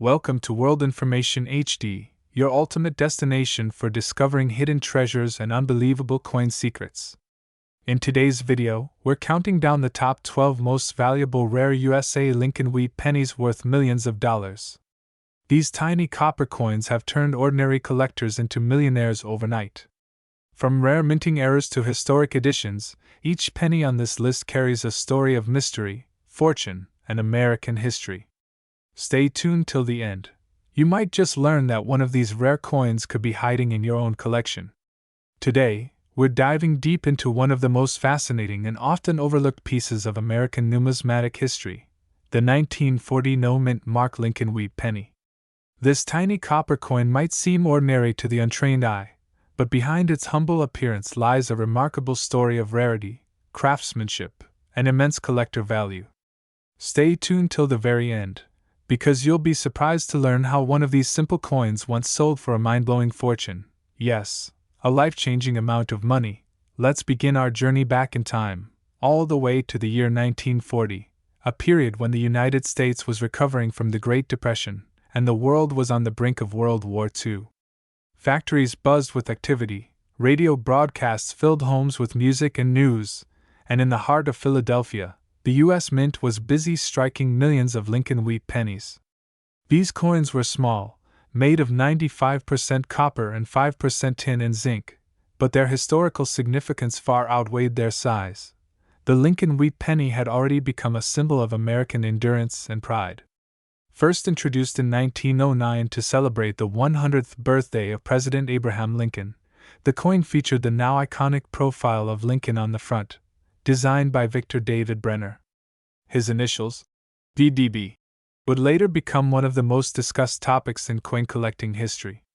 Welcome to World Information HD, your ultimate destination for discovering hidden treasures and unbelievable coin secrets. In today's video, we're counting down the top 12 most valuable rare USA Lincoln wheat pennies worth millions of dollars. These tiny copper coins have turned ordinary collectors into millionaires overnight. From rare minting errors to historic editions, each penny on this list carries a story of mystery, fortune, and American history. Stay tuned till the end. You might just learn that one of these rare coins could be hiding in your own collection. Today, we're diving deep into one of the most fascinating and often overlooked pieces of American numismatic history, the 1940 no-mint mark Lincoln wheat penny. This tiny copper coin might seem ordinary to the untrained eye, but behind its humble appearance lies a remarkable story of rarity, craftsmanship, and immense collector value. Stay tuned till the very end, because you'll be surprised to learn how one of these simple coins once sold for a mind-blowing fortune. Yes, a life-changing amount of money. Let's begin our journey back in time, all the way to the year 1940, a period when the United States was recovering from the Great Depression, and the world was on the brink of World War II. Factories buzzed with activity, radio broadcasts filled homes with music and news, and in the heart of Philadelphia, the U.S. Mint was busy striking millions of Lincoln wheat pennies. These coins were small, made of 95% copper and 5% tin and zinc, but their historical significance far outweighed their size. The Lincoln wheat penny had already become a symbol of American endurance and pride. First introduced in 1909 to celebrate the 100th birthday of President Abraham Lincoln, the coin featured the now iconic profile of Lincoln on the front, designed by Victor David Brenner. His initials, VDB, would later become one of the most discussed topics in coin collecting history.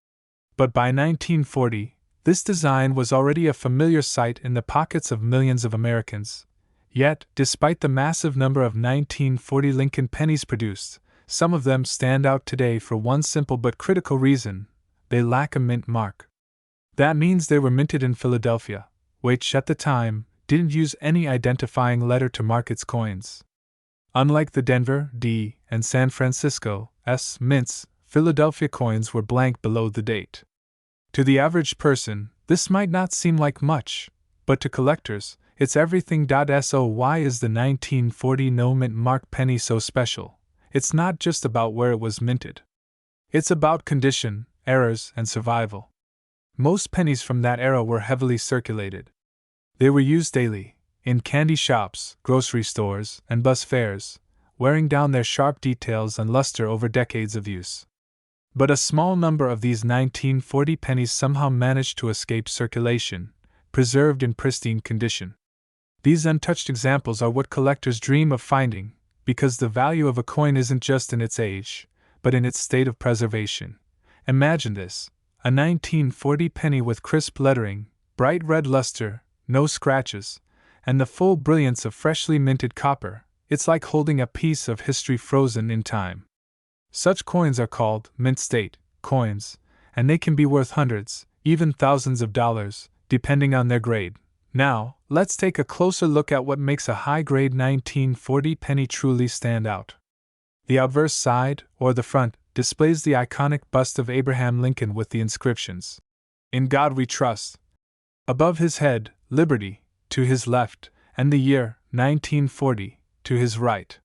But by 1940, this design was already a familiar sight in the pockets of millions of Americans. Yet, despite the massive number of 1940 Lincoln pennies produced, some of them stand out today for one simple but critical reason: they lack a mint mark. That means they were minted in Philadelphia, which, at the time, didn't use any identifying letter to mark its coins. Unlike the Denver, D, and San Francisco, S mints, Philadelphia coins were blank below the date. To the average person, this might not seem like much, but to collectors, it's everything. So why is the 1940 no-mint mark penny so special? It's not just about where it was minted. It's about condition, errors, and survival. Most pennies from that era were heavily circulated. They were used daily, in candy shops, grocery stores, and bus fares, wearing down their sharp details and luster over decades of use. But a small number of these 1940 pennies somehow managed to escape circulation, preserved in pristine condition. These untouched examples are what collectors dream of finding, because the value of a coin isn't just in its age, but in its state of preservation. Imagine this: a 1940 penny with crisp lettering, bright red luster, no scratches, and the full brilliance of freshly minted copper. It's like holding a piece of history frozen in time. Such coins are called mint state coins, and they can be worth hundreds, even thousands of dollars, depending on their grade. Now, let's take a closer look at what makes a high-grade 1940 penny truly stand out. The obverse side, or the front, displays the iconic bust of Abraham Lincoln with the inscriptions, "In God We Trust." Above his head, Liberty, to his left, and the year, 1940, to his right.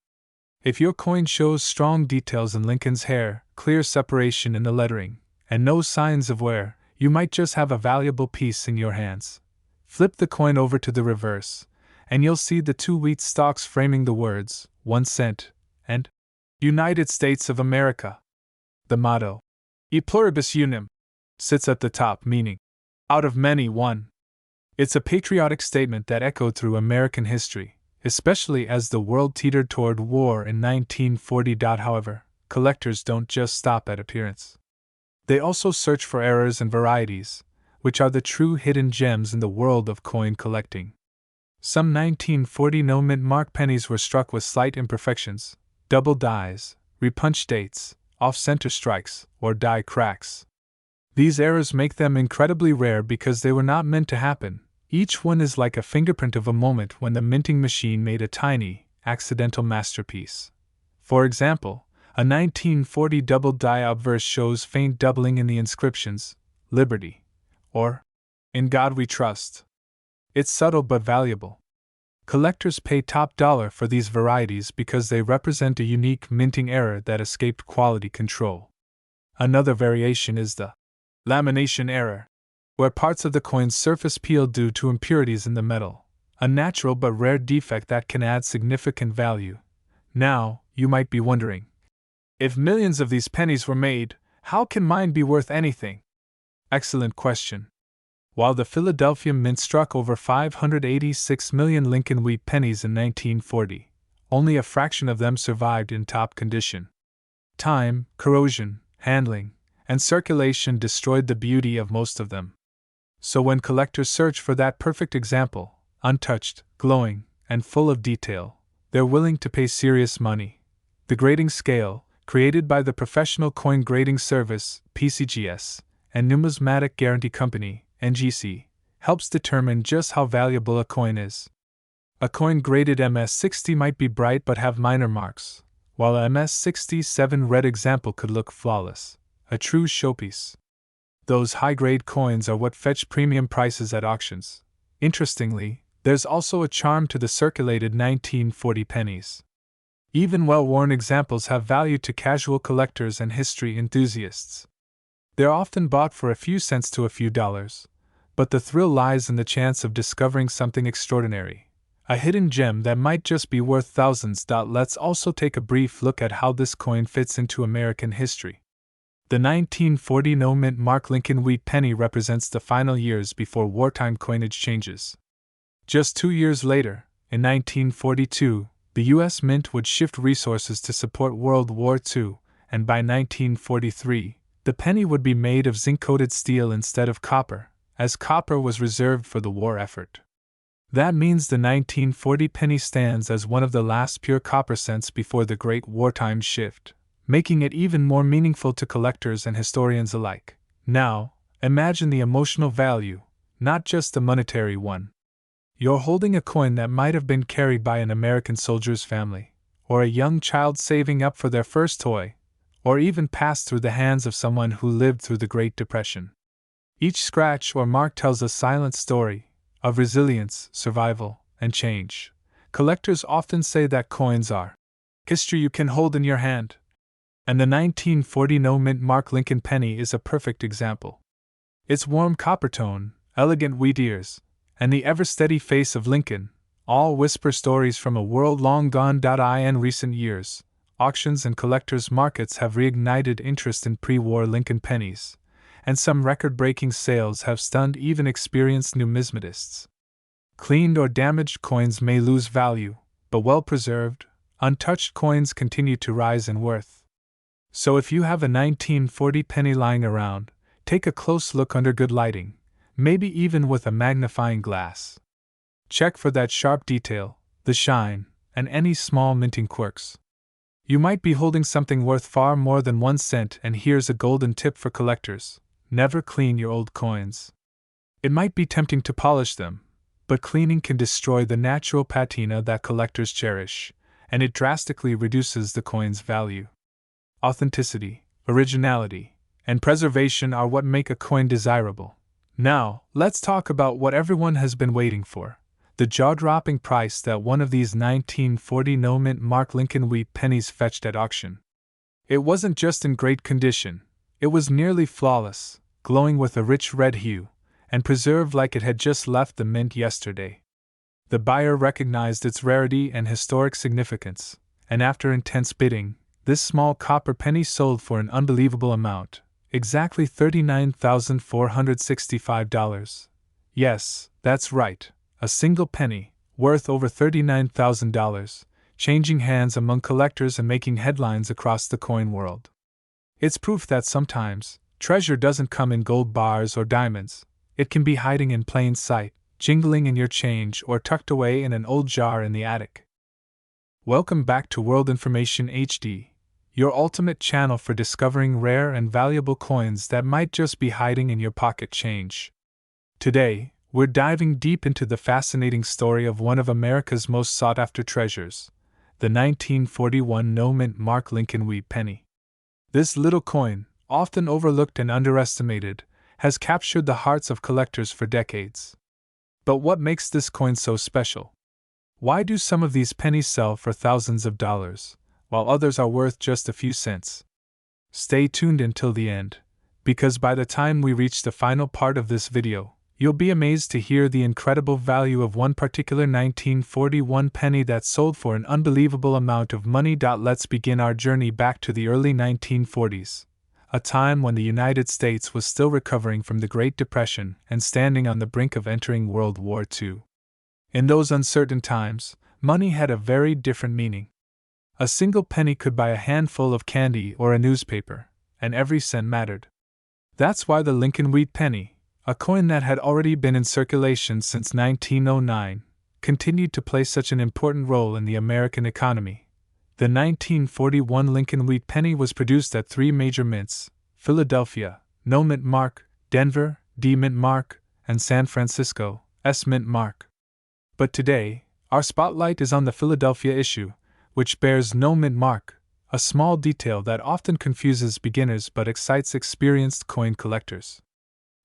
If your coin shows strong details in Lincoln's hair, clear separation in the lettering, and no signs of wear, you might just have a valuable piece in your hands. Flip the coin over to the reverse, and you'll see the two wheat stalks framing the words, 1 cent, and United States of America. The motto, E pluribus unum, sits at the top, meaning, out of many, one. It's a patriotic statement that echoed through American history, especially as the world teetered toward war in 1940. However, collectors don't just stop at appearance. They also search for errors and varieties, which are the true hidden gems in the world of coin collecting. Some 1940 no-mint mark pennies were struck with slight imperfections, double dies, repunched dates, off-center strikes, or die cracks. These errors make them incredibly rare because they were not meant to happen. Each one is like a fingerprint of a moment when the minting machine made a tiny, accidental masterpiece. For example, A 1940 double die obverse shows faint doubling in the inscriptions, Liberty, or In God We Trust. It's subtle but valuable. Collectors pay top dollar for these varieties because they represent a unique minting error that escaped quality control. Another variation is the lamination error, where parts of the coin's surface peel due to impurities in the metal, a natural but rare defect that can add significant value. Now, you might be wondering, if millions of these pennies were made, how can mine be worth anything? Excellent question. While the Philadelphia Mint struck over 586 million Lincoln wheat pennies in 1940, only a fraction of them survived in top condition. Time, corrosion, handling, and circulation destroyed the beauty of most of them. So when collectors search for that perfect example, untouched, glowing, and full of detail, they're willing to pay serious money. The grading scale, created by the Professional Coin Grading Service, PCGS, and Numismatic Guarantee Company, NGC, helps determine just how valuable a coin is. A coin graded MS-60 might be bright but have minor marks, while a MS-67 red example could look flawless, a true showpiece. Those high-grade coins are what fetch premium prices at auctions. Interestingly, there's also a charm to the circulated 1940 pennies. Even well-worn examples have value to casual collectors and history enthusiasts. They're often bought for a few cents to a few dollars, but the thrill lies in the chance of discovering something extraordinary, a hidden gem that might just be worth thousands. Let's also take a brief look at how this coin fits into American history. The 1940 no-mint mark Lincoln wheat penny represents the final years before wartime coinage changes. Just 2 years later, in 1942, the U.S. Mint would shift resources to support World War II, and by 1943, the penny would be made of zinc-coated steel instead of copper, as copper was reserved for the war effort. That means the 1940 penny stands as one of the last pure copper cents before the great wartime shift, making it even more meaningful to collectors and historians alike. Now, imagine the emotional value, not just the monetary one. You're holding a coin that might have been carried by an American soldier's family, or a young child saving up for their first toy, or even passed through the hands of someone who lived through the Great Depression. Each scratch or mark tells a silent story of resilience, survival, and change. Collectors often say that coins are history you can hold in your hand. And the 1940 no-mint mark Lincoln penny is a perfect example. Its warm copper tone, elegant wheat ears, and the ever-steady face of Lincoln all whisper stories from a world long gone. In recent years, auctions and collectors' markets have reignited interest in pre-war Lincoln pennies, and some record-breaking sales have stunned even experienced numismatists. Cleaned or damaged coins may lose value, but well-preserved, untouched coins continue to rise in worth. So if you have a 1940 penny lying around, take a close look under good lighting, maybe even with a magnifying glass. Check for that sharp detail, the shine, and any small minting quirks. You might be holding something worth far more than 1 cent, and here's a golden tip for collectors: never clean your old coins. It might be tempting to polish them, but cleaning can destroy the natural patina that collectors cherish, and it drastically reduces the coin's value. Authenticity, originality, and preservation are what make a coin desirable. Now, let's talk about what everyone has been waiting for: the jaw-dropping price that one of these 1940 no-mint mark Lincoln wheat pennies fetched at auction. It wasn't just in great condition, it was nearly flawless, glowing with a rich red hue, and preserved like it had just left the mint yesterday. The buyer recognized its rarity and historic significance, and after intense bidding, this small copper penny sold for an unbelievable amount, exactly $39,465. Yes, that's right, a single penny, worth over $39,000, changing hands among collectors and making headlines across the coin world. It's proof that sometimes, treasure doesn't come in gold bars or diamonds. It can be hiding in plain sight, jingling in your change, or tucked away in an old jar in the attic. Welcome back to World Information HD, your ultimate channel for discovering rare and valuable coins that might just be hiding in your pocket change. Today, we're diving deep into the fascinating story of one of America's most sought-after treasures, the 1941 no-mint mark Lincoln wheat penny. This little coin, often overlooked and underestimated, has captured the hearts of collectors for decades. But what makes this coin so special? Why do some of these pennies sell for thousands of dollars, while others are worth just a few cents? Stay tuned until the end, because by the time we reach the final part of this video, you'll be amazed to hear the incredible value of one particular 1941 penny that sold for an unbelievable amount of money. Let's begin our journey back to the early 1940s, a time when the United States was still recovering from the Great Depression and standing on the brink of entering World War II. In those uncertain times, money had a very different meaning. A single penny could buy a handful of candy or a newspaper, and every cent mattered. That's why the Lincoln wheat penny, a coin that had already been in circulation since 1909, continued to play such an important role in the American economy. The 1941 Lincoln wheat penny was produced at three major mints: Philadelphia, No Mint Mark; Denver, D Mint Mark; and San Francisco, S Mint Mark. But today, our spotlight is on the Philadelphia issue, which bears no mint mark, a small detail that often confuses beginners but excites experienced coin collectors.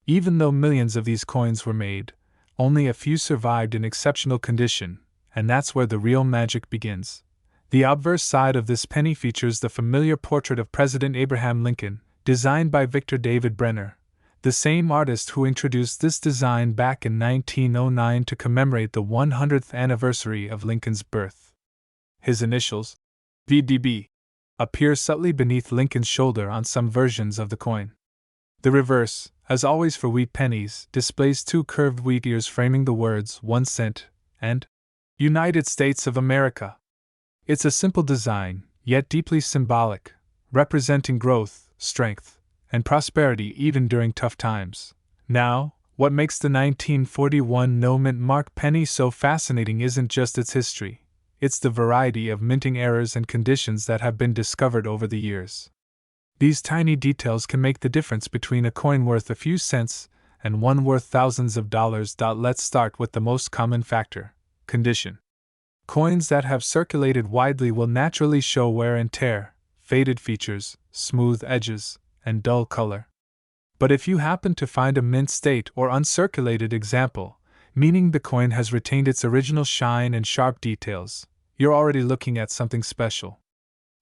Even though millions of these coins were made, only a few survived in exceptional condition, and that's where the real magic begins. The obverse side of this penny features the familiar portrait of President Abraham Lincoln, designed by Victor David Brenner, the same artist who introduced this design back in 1909 to commemorate the 100th anniversary of Lincoln's birth. His initials, VDB, appear subtly beneath Lincoln's shoulder on some versions of the coin. The reverse, as always for wheat pennies, displays two curved wheat ears framing the words 1 cent and United States of America. It's a simple design, yet deeply symbolic, representing growth, strength, and prosperity even during tough times. Now, what makes the 1941 no mint mark penny so fascinating isn't just its history. It's the variety of minting errors and conditions that have been discovered over the years. These tiny details can make the difference between a coin worth a few cents and one worth thousands of dollars. Let's start with the most common factor: condition. Coins that have circulated widely will naturally show wear and tear, faded features, smooth edges, and dull color. But if you happen to find a mint state or uncirculated example, meaning the coin has retained its original shine and sharp details, you're already looking at something special.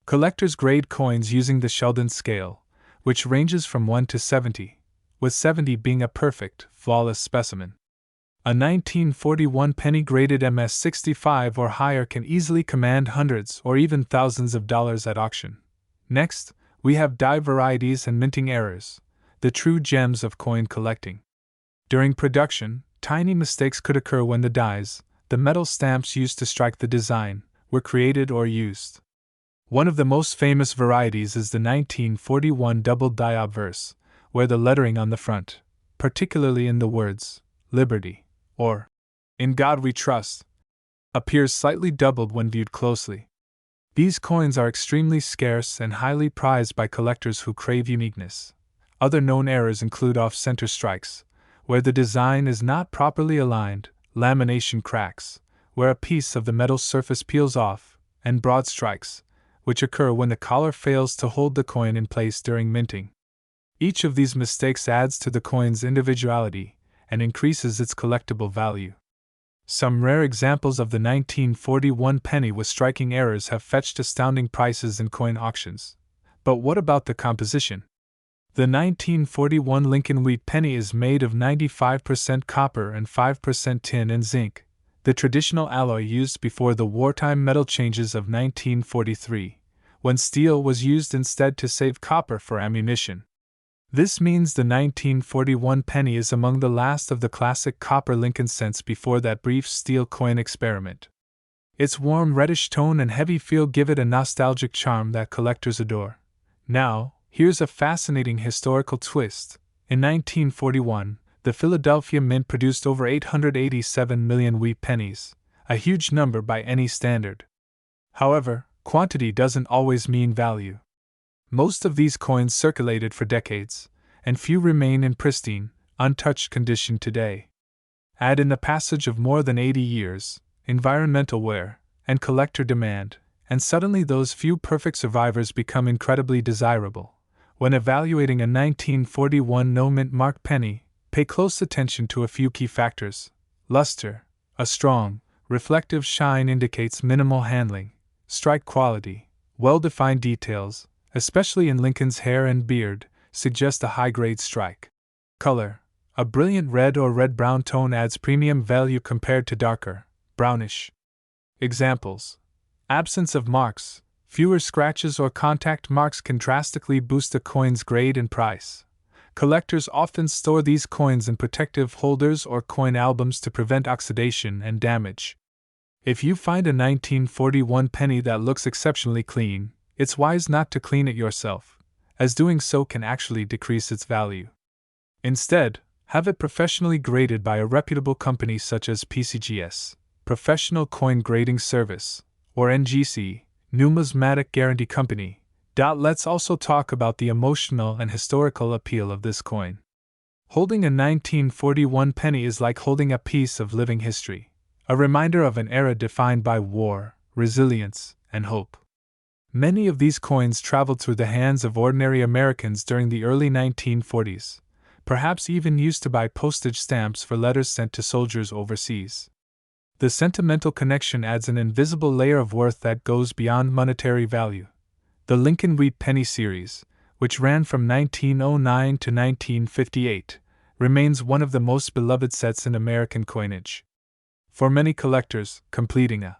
Collectors grade coins using the Sheldon scale, which ranges from 1 to 70, with 70 being a perfect, flawless specimen. A 1941 penny graded MS-65 or higher can easily command hundreds or even thousands of dollars at auction. Next, we have die varieties and minting errors, the true gems of coin collecting. During production, tiny mistakes could occur when the dies, the metal stamps used to strike the design, were created or used. One of the most famous varieties is the 1941 double die obverse, where the lettering on the front, particularly in the words, Liberty, or In God We Trust, appears slightly doubled when viewed closely. These coins are extremely scarce and highly prized by collectors who crave uniqueness. Other known errors include off-center strikes, where the design is not properly aligned, lamination cracks, where a piece of the metal surface peels off, and broad strikes, which occur when the collar fails to hold the coin in place during minting. Each of these mistakes adds to the coin's individuality and increases its collectible value. Some rare examples of the 1941 penny with striking errors have fetched astounding prices in coin auctions. But what about the composition? The 1941 Lincoln wheat penny is made of 95% copper and 5% tin and zinc, the traditional alloy used before the wartime metal changes of 1943, when steel was used instead to save copper for ammunition. This means the 1941 penny is among the last of the classic copper Lincoln cents before that brief steel coin experiment. Its warm reddish tone and heavy feel give it a nostalgic charm that collectors adore. Now, here's a fascinating historical twist. In 1941, the Philadelphia Mint produced over 887 million wheat pennies, a huge number by any standard. However, quantity doesn't always mean value. Most of these coins circulated for decades, and few remain in pristine, untouched condition today. Add in the passage of more than 80 years, environmental wear, and collector demand, and suddenly those few perfect survivors become incredibly desirable. When evaluating a 1941 no-mint mark penny, pay close attention to a few key factors. Luster. A strong, reflective shine indicates minimal handling. Strike quality. Well-defined details, especially in Lincoln's hair and beard, suggest a high-grade strike. Color. A brilliant red or red-brown tone adds premium value compared to darker, brownish. Examples. Absence of marks. Fewer scratches or contact marks can drastically boost a coin's grade and price. Collectors often store these coins in protective holders or coin albums to prevent oxidation and damage. If you find a 1941 penny that looks exceptionally clean, it's wise not to clean it yourself, as doing so can actually decrease its value. Instead, have it professionally graded by a reputable company such as PCGS, Professional Coin Grading Service, or NGC, Numismatic Guarantee Company. Let's also talk about the emotional and historical appeal of this coin. Holding a 1941 penny is like holding a piece of living history, a reminder of an era defined by war, resilience, and hope. Many of these coins traveled through the hands of ordinary Americans during the early 1940s, perhaps even used to buy postage stamps for letters sent to soldiers overseas. The sentimental connection adds an invisible layer of worth that goes beyond monetary value. The Lincoln Wheat Penny series, which ran from 1909 to 1958, remains one of the most beloved sets in American coinage. For many collectors, completing a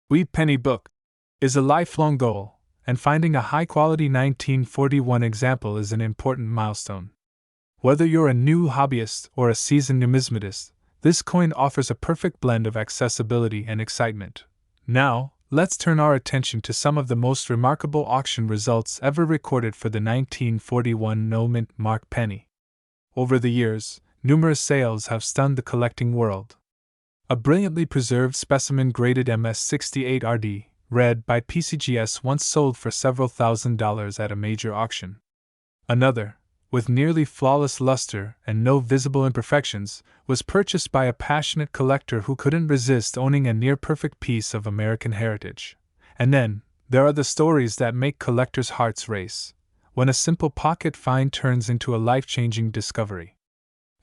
wheat penny book is a lifelong goal, and finding a high-quality 1941 example is an important milestone. Whether you're a new hobbyist or a seasoned numismatist, this coin offers a perfect blend of accessibility and excitement. Now, let's turn our attention to some of the most remarkable auction results ever recorded for the 1941 no-mint mark penny. Over the years, numerous sales have stunned the collecting world. A brilliantly preserved specimen graded MS68RD, red by PCGS, once sold for several $1,000s at a major auction. Another, with nearly flawless luster and no visible imperfections, was purchased by a passionate collector who couldn't resist owning a near-perfect piece of American heritage. And then, there are the stories that make collectors' hearts race, when a simple pocket find turns into a life-changing discovery.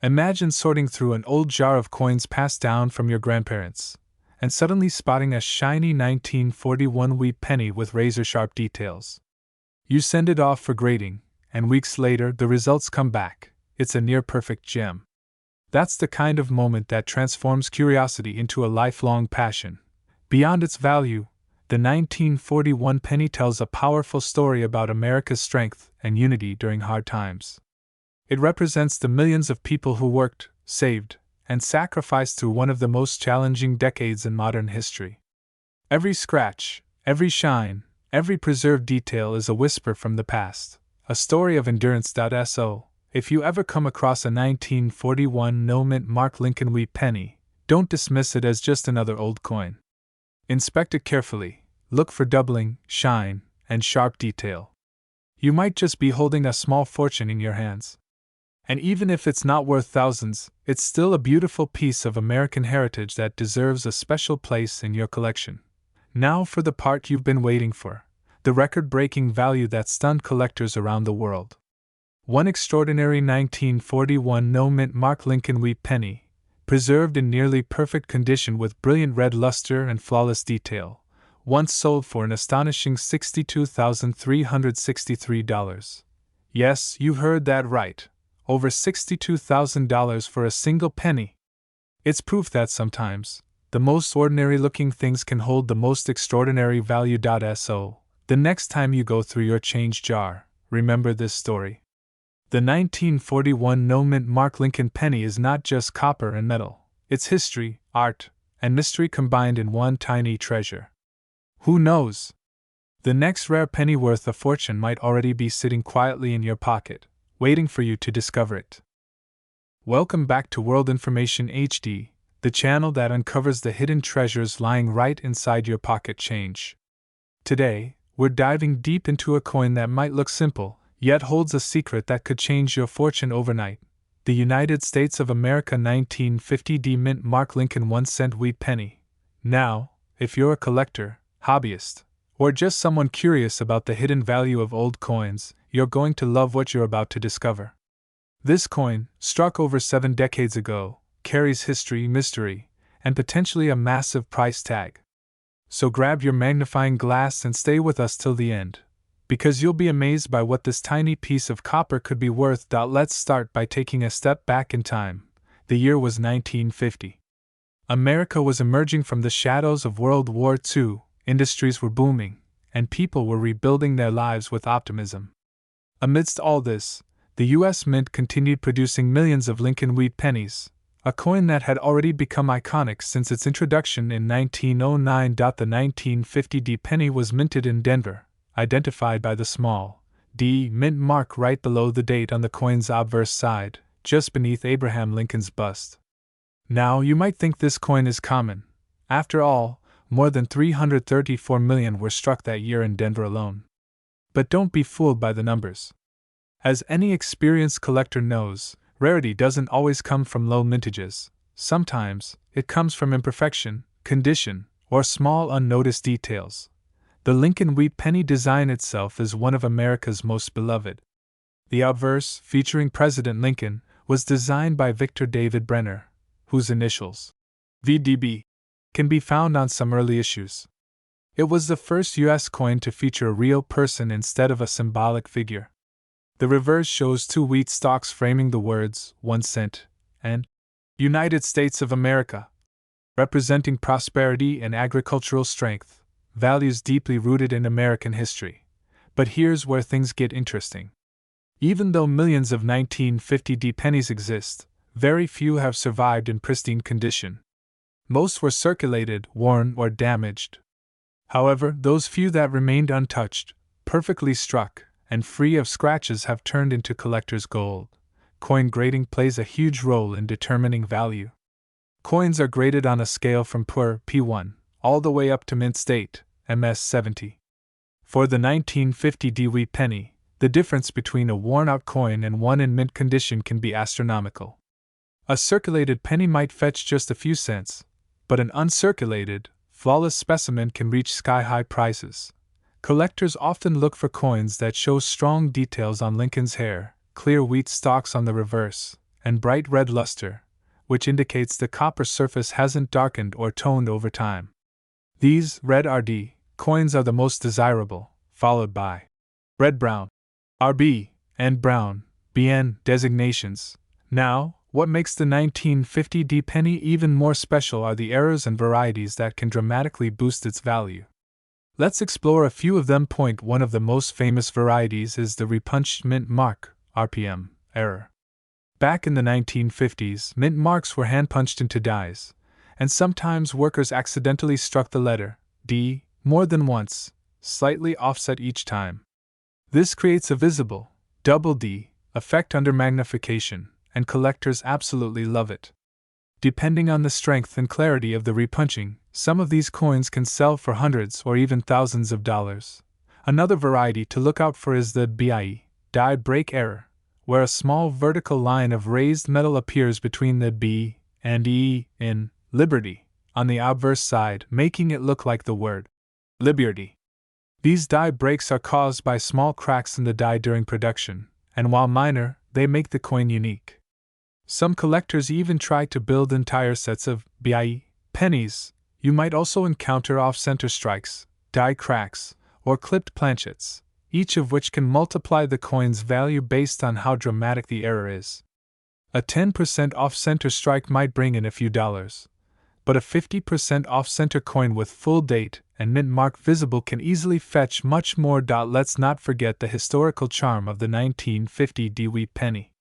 Imagine sorting through an old jar of coins passed down from your grandparents, and suddenly spotting a shiny 1941 wheat penny with razor-sharp details. You send it off for grading, and weeks later the results come back. It's a near-perfect gem. That's the kind of moment that transforms curiosity into a lifelong passion. Beyond its value, the 1941 penny tells a powerful story about America's strength and unity during hard times. It represents the millions of people who worked, saved, and sacrificed through one of the most challenging decades in modern history. Every scratch, every shine, every preserved detail is a whisper from the past. A story of endurance. So, if you ever come across a 1941 no-mint mark Lincoln Wheat penny, don't dismiss it as just another old coin. Inspect it carefully, look for doubling, shine, and sharp detail. You might just be holding a small fortune in your hands. And even if it's not worth thousands, it's still a beautiful piece of American heritage that deserves a special place in your collection. Now for the part you've been waiting for. The record-breaking value that stunned collectors around the world. One extraordinary 1941 no-mint mark Lincoln Wheat penny, preserved in nearly perfect condition with brilliant red luster and flawless detail, once sold for an astonishing $62,363. Yes, you heard that right. Over $62,000 for a single penny. It's proof that sometimes, the most ordinary-looking things can hold the most extraordinary value. So, the next time you go through your change jar, remember this story. The 1941 no-mint mark Lincoln penny is not just copper and metal, it's history, art, and mystery combined in one tiny treasure. Who knows? The next rare penny worth a fortune might already be sitting quietly in your pocket, waiting for you to discover it. Welcome back to World Information HD, the channel that uncovers the hidden treasures lying right inside your pocket change. Today, we're diving deep into a coin that might look simple, yet holds a secret that could change your fortune overnight. The United States of America 1950 D-mint mark Lincoln 1-cent wheat penny. Now, if you're a collector, hobbyist, or just someone curious about the hidden value of old coins, you're going to love what you're about to discover. This coin, struck over 7 decades ago, carries history, mystery, and potentially a massive price tag. So grab your magnifying glass and stay with us till the end, because you'll be amazed by what this tiny piece of copper could be worth. Let's start by taking a step back in time. The year was 1950. America was emerging from the shadows of World War II, industries were booming, and people were rebuilding their lives with optimism. Amidst all this, the U.S. Mint continued producing millions of Lincoln wheat pennies, a coin that had already become iconic since its introduction in 1909. The 1950 D penny was minted in Denver, identified by the small D mint mark right below the date on the coin's obverse side, just beneath Abraham Lincoln's bust. Now, you might think this coin is common. After all, more than 334 million were struck that year in Denver alone. But don't be fooled by the numbers. As any experienced collector knows, rarity doesn't always come from low mintages. Sometimes, it comes from imperfection, condition, or small unnoticed details. The Lincoln wheat penny design itself is one of America's most beloved. The obverse, featuring President Lincoln, was designed by Victor David Brenner, whose initials, VDB, can be found on some early issues. It was the first U.S. coin to feature a real person instead of a symbolic figure. The reverse shows 2 wheat stalks framing the words 1 cent and United States of America, representing prosperity and agricultural strength, values deeply rooted in American history. But here's where things get interesting. Even though millions of 1950 D pennies exist, very few have survived in pristine condition. Most were circulated, worn, or damaged. However, those few that remained untouched, perfectly struck, and free of scratches have turned into collector's gold. Coin grading plays a huge role in determining value. Coins are graded on a scale from poor P1 all the way up to mint state MS 70. For the 1950 D wheat penny, the difference between a worn-out coin and one in mint condition can be astronomical. A circulated penny might fetch just a few cents, but an uncirculated, flawless specimen can reach sky-high prices. Collectors often look for coins that show strong details on Lincoln's hair, clear wheat stalks on the reverse, and bright red luster, which indicates the copper surface hasn't darkened or toned over time. These red RD coins are the most desirable, followed by red-brown RB and brown BN designations. Now, what makes the 1950 D penny even more special are the errors and varieties that can dramatically boost its value. Let's explore a few of them. One of the most famous varieties is the repunched mint mark, RPM, error. Back in the 1950s, mint marks were hand-punched into dies, and sometimes workers accidentally struck the letter D more than once, slightly offset each time. This creates a visible, double D, effect under magnification, and collectors absolutely love it. Depending on the strength and clarity of the repunching, some of these coins can sell for hundreds or even thousands of dollars. Another variety to look out for is the BIE, die break error, where a small vertical line of raised metal appears between the B and E in Liberty on the obverse side, making it look like the word Liberty. These die breaks are caused by small cracks in the die during production, and while minor, they make the coin unique. Some collectors even try to build entire sets of BIE pennies. You might also encounter off-center strikes, die cracks, or clipped planchets, each of which can multiply the coin's value based on how dramatic the error is. A 10% off-center strike might bring in a few dollars, but a 50% off-center coin with full date and mint mark visible can easily fetch much more. Let's not forget the historical charm of the 1950 D wheat penny.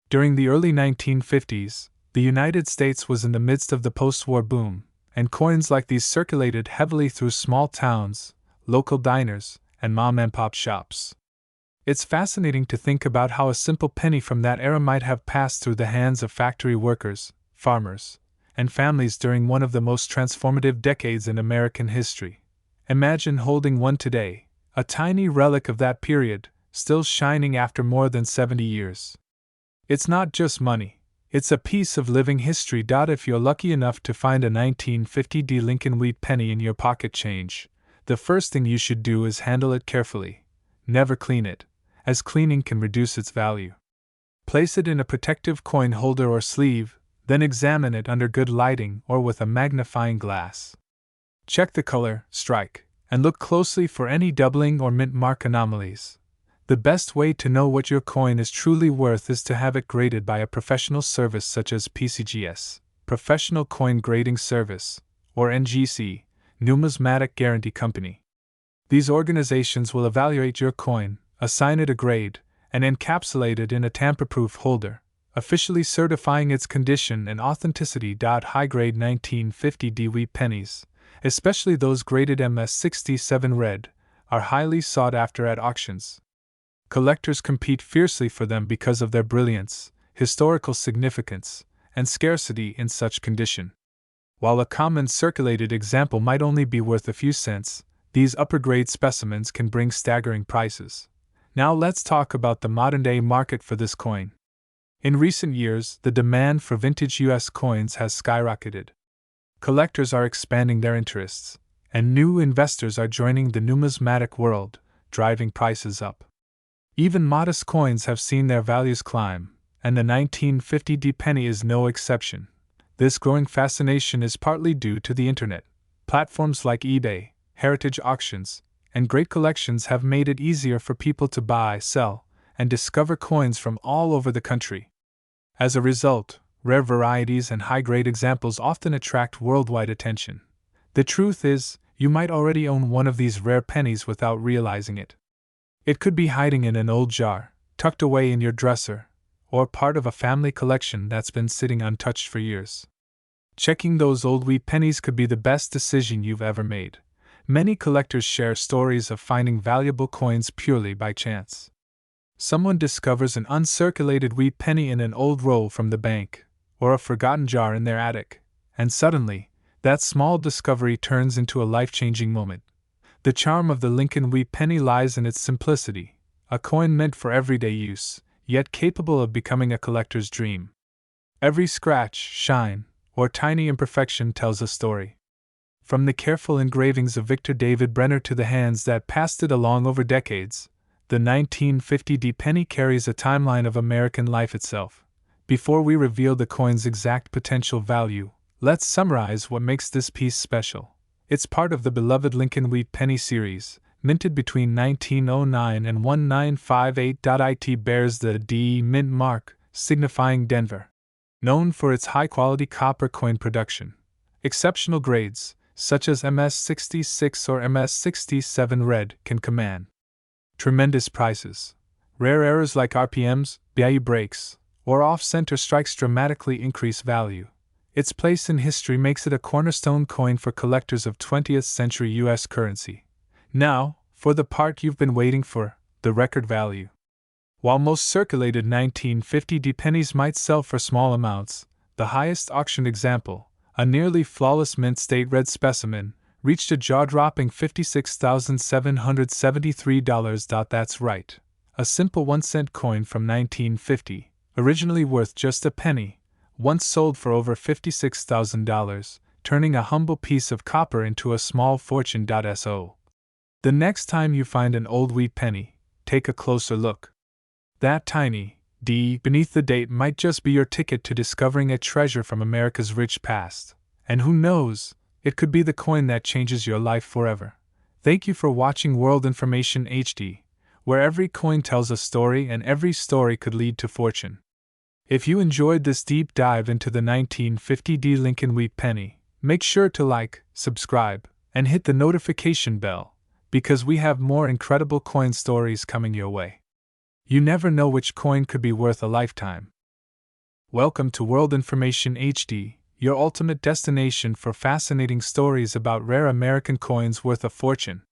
During the early 1950s, the United States was in the midst of the post-war boom, and coins like these circulated heavily through small towns, local diners, and mom-and-pop shops. It's fascinating to think about how a simple penny from that era might have passed through the hands of factory workers, farmers, and families during one of the most transformative decades in American history. Imagine holding one today, a tiny relic of that period, still shining after more than 70 years. It's not just money, it's a piece of living history. If you're lucky enough to find a 1950 D Lincoln wheat penny in your pocket change, The first thing you should do is handle it carefully. Never clean it, as cleaning can reduce its value. Place it in a protective coin holder or sleeve, then examine it under good lighting or with a magnifying glass. Check the color, strike, and look closely for any doubling or mint mark anomalies. The best way to know what your coin is truly worth is to have it graded by a professional service such as PCGS, Professional Coin Grading Service, or NGC, Numismatic Guarantee Company. These organizations will evaluate your coin, assign it a grade, and encapsulate it in a tamper-proof holder, officially certifying its condition and authenticity. High-grade 1950 wheat pennies, especially those graded MS67 red, are highly sought after at auctions. Collectors compete fiercely for them because of their brilliance, historical significance, and scarcity in such condition. While a common circulated example might only be worth a few cents, these upper-grade specimens can bring staggering prices. Now let's talk about the modern-day market for this coin. In recent years, the demand for vintage U.S. coins has skyrocketed. Collectors are expanding their interests, and new investors are joining the numismatic world, driving prices up. Even modest coins have seen their values climb, and the 1950 penny is no exception. This growing fascination is partly due to the internet. Platforms like eBay, heritage auctions, and great collections have made it easier for people to buy, sell, and discover coins from all over the country. As a result, rare varieties and high-grade examples often attract worldwide attention. The truth is, you might already own one of these rare pennies without realizing it. It could be hiding in an old jar, tucked away in your dresser, or part of a family collection that's been sitting untouched for years. Checking those old wheat pennies could be the best decision you've ever made. Many collectors share stories of finding valuable coins purely by chance. Someone discovers an uncirculated wheat penny in an old roll from the bank, or a forgotten jar in their attic, and suddenly, that small discovery turns into a life-changing moment. The charm of the Lincoln wheat penny lies in its simplicity, a coin meant for everyday use, yet capable of becoming a collector's dream. Every scratch, shine, or tiny imperfection tells a story. From the careful engravings of Victor David Brenner to the hands that passed it along over decades, the 1950 penny carries a timeline of American life itself. Before we reveal the coin's exact potential value, let's summarize what makes this piece special. It's part of the beloved Lincoln wheat penny series, minted between 1909 and 1958. It bears the D mint mark, signifying Denver. Known for its high-quality copper coin production, exceptional grades, such as MS66 or MS67 red, can command tremendous prices. Rare errors like RPMs, BIE breaks, or off-center strikes dramatically increase value. Its place in history makes it a cornerstone coin for collectors of 20th century U.S. currency. Now, for the part you've been waiting for, the record value. While most circulated 1950 pennies might sell for small amounts, the highest auctioned example, a nearly flawless mint state red specimen, reached a jaw-dropping $56,773. That's right. A simple 1-cent coin from 1950, originally worth just a penny, once sold for over $56,000, turning a humble piece of copper into a small fortune. So, the next time you find an old wheat penny, take a closer look. That tiny D beneath the date might just be your ticket to discovering a treasure from America's rich past. And who knows, it could be the coin that changes your life forever. Thank you for watching World Information HD, where every coin tells a story and every story could lead to fortune. If you enjoyed this deep dive into the 1950 Lincoln wheat penny, make sure to like, subscribe, and hit the notification bell, because we have more incredible coin stories coming your way. You never know which coin could be worth a lifetime. Welcome to World Information HD, your ultimate destination for fascinating stories about rare American coins worth a fortune.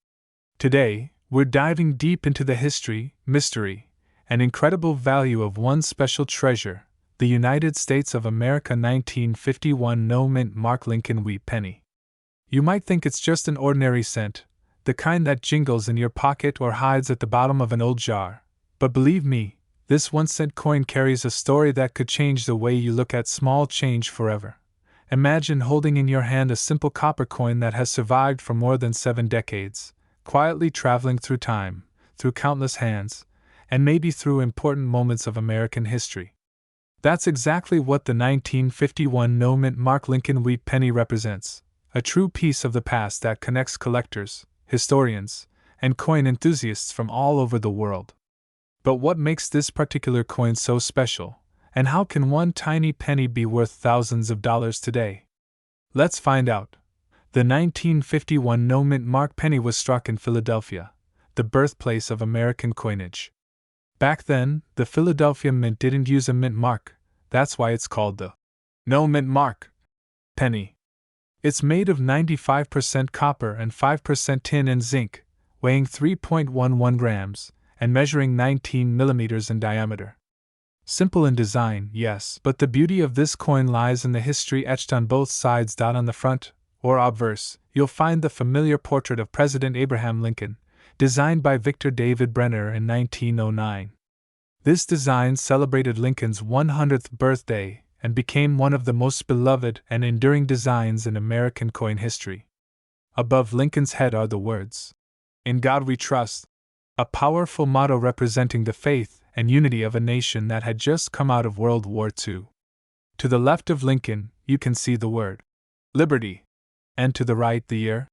Today, we're diving deep into the history, mystery, and incredible value of one special treasure, the United States of America 1951 no-mint mark Lincoln wheat penny. You might think it's just an ordinary cent, the kind that jingles in your pocket or hides at the bottom of an old jar. But believe me, this 1-cent coin carries a story that could change the way you look at small change forever. Imagine holding in your hand a simple copper coin that has survived for more than 7 decades, quietly traveling through time, through countless hands, and maybe through important moments of American history. That's exactly what the 1951 no-mint Mark Lincoln wheat penny represents, a true piece of the past that connects collectors, historians, and coin enthusiasts from all over the world. But what makes this particular coin so special, and how can one tiny penny be worth thousands of dollars today? Let's find out. The 1951 no-mint Mark penny was struck in Philadelphia, the birthplace of American coinage. Back then, the Philadelphia Mint didn't use a mint mark, that's why it's called the no-mint Mark penny. It's made of 95% copper and 5% tin and zinc, weighing 3.11 grams, and measuring 19 millimeters in diameter. Simple in design, yes, but the beauty of this coin lies in the history etched on both sides. On the front, or obverse, you'll find the familiar portrait of President Abraham Lincoln, designed by Victor David Brenner in 1909. This design celebrated Lincoln's 100th birthday and became one of the most beloved and enduring designs in American coin history. Above Lincoln's head are the words, "In God We Trust," a powerful motto representing the faith and unity of a nation that had just come out of World War II. To the left of Lincoln, you can see the word, "Liberty," and to the right the year,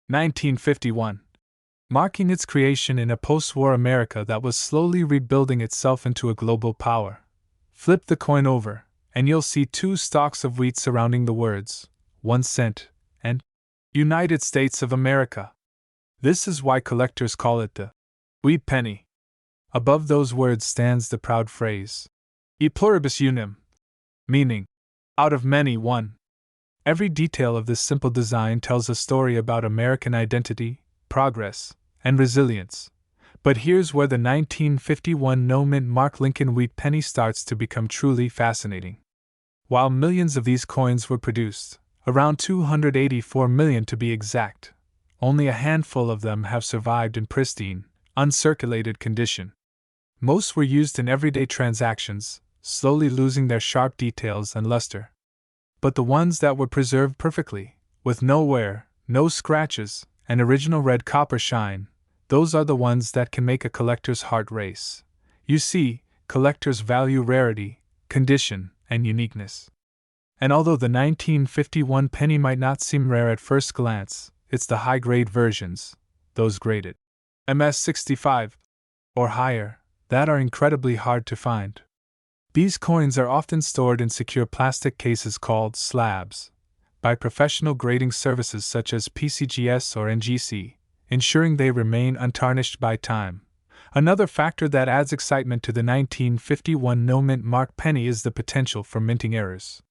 1951. Marking its creation in a post-war America that was slowly rebuilding itself into a global power. Flip the coin over, and you'll see 2 stalks of wheat surrounding the words, 1 cent, and United States of America. This is why collectors call it the wheat penny. Above those words stands the proud phrase, E pluribus unum, meaning, out of many, one. Every detail of this simple design tells a story about American identity, progress, and resilience. But here's where the 1951 no-mint Mark Lincoln wheat penny starts to become truly fascinating. While millions of these coins were produced, around 284 million to be exact, only a handful of them have survived in pristine, uncirculated condition. Most were used in everyday transactions, slowly losing their sharp details and luster. But the ones that were preserved perfectly, with no wear, no scratches, and original red copper shine, those are the ones that can make a collector's heart race. You see, collectors value rarity, condition, and uniqueness. And although the 1951 penny might not seem rare at first glance, it's the high-grade versions, those graded MS-65 or higher, that are incredibly hard to find. These coins are often stored in secure plastic cases called slabs by professional grading services such as PCGS or NGC, ensuring they remain untarnished by time. Another factor that adds excitement to the 1951 no-mint Mark penny is the potential for minting errors.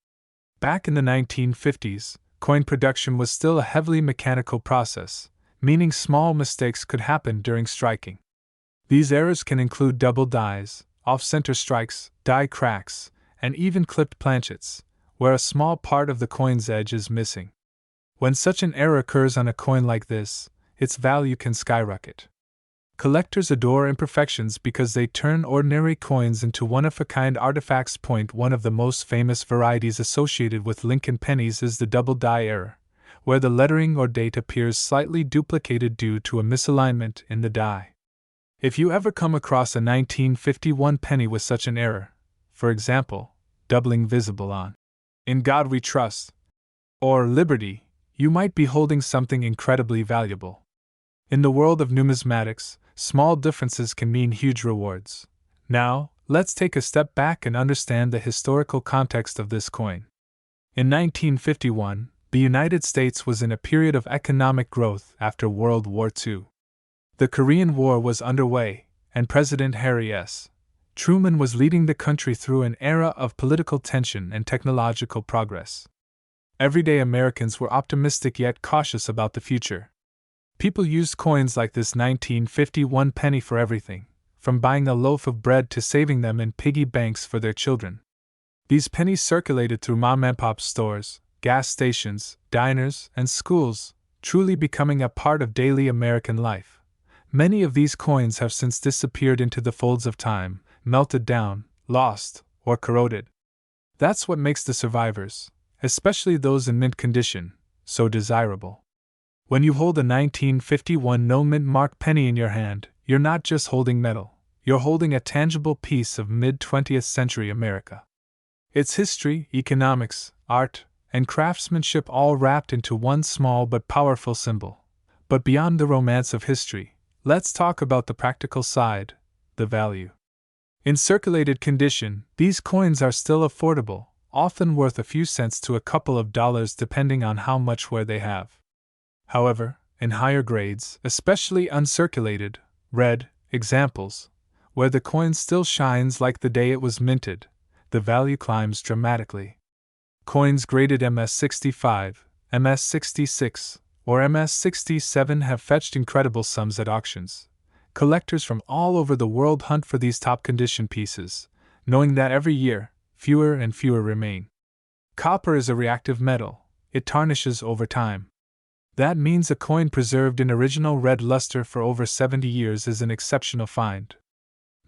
Back in the 1950s, coin production was still a heavily mechanical process, meaning small mistakes could happen during striking. These errors can include double dies, off-center strikes, die cracks, and even clipped planchets, where a small part of the coin's edge is missing. When such an error occurs on a coin like this, its value can skyrocket. Collectors adore imperfections because they turn ordinary coins into one-of-a-kind artifacts. One of the most famous varieties associated with Lincoln pennies is the double die error, where the lettering or date appears slightly duplicated due to a misalignment in the die. If you ever come across a 1951 penny with such an error, for example, doubling visible on "In God We Trust" or "Liberty," you might be holding something incredibly valuable. In the world of numismatics, small differences can mean huge rewards. Now, let's take a step back and understand the historical context of this coin. In 1951, the United States was in a period of economic growth after World War II. The Korean War was underway, and President Harry S. Truman was leading the country through an era of political tension and technological progress. Everyday Americans were optimistic yet cautious about the future. People used coins like this 1951 penny for everything, from buying a loaf of bread to saving them in piggy banks for their children. These pennies circulated through mom-and-pop stores, gas stations, diners, and schools, truly becoming a part of daily American life. Many of these coins have since disappeared into the folds of time, melted down, lost, or corroded. That's what makes the survivors, especially those in mint condition, so desirable. When you hold a 1951 no-mint mark penny in your hand, you're not just holding metal, you're holding a tangible piece of mid-20th century America. Its history, economics, art, and craftsmanship all wrapped into one small but powerful symbol. But beyond the romance of history, let's talk about the practical side, the value. In circulated condition, these coins are still affordable, often worth a few cents to a couple of dollars depending on how much wear they have. However, in higher grades, especially uncirculated, red examples, where the coin still shines like the day it was minted, the value climbs dramatically. Coins graded MS65, MS66, or MS67 have fetched incredible sums at auctions. Collectors from all over the world hunt for these top-condition pieces, knowing that every year, fewer and fewer remain. Copper is a reactive metal, it tarnishes over time. That means a coin preserved in original red luster for over 70 years is an exceptional find.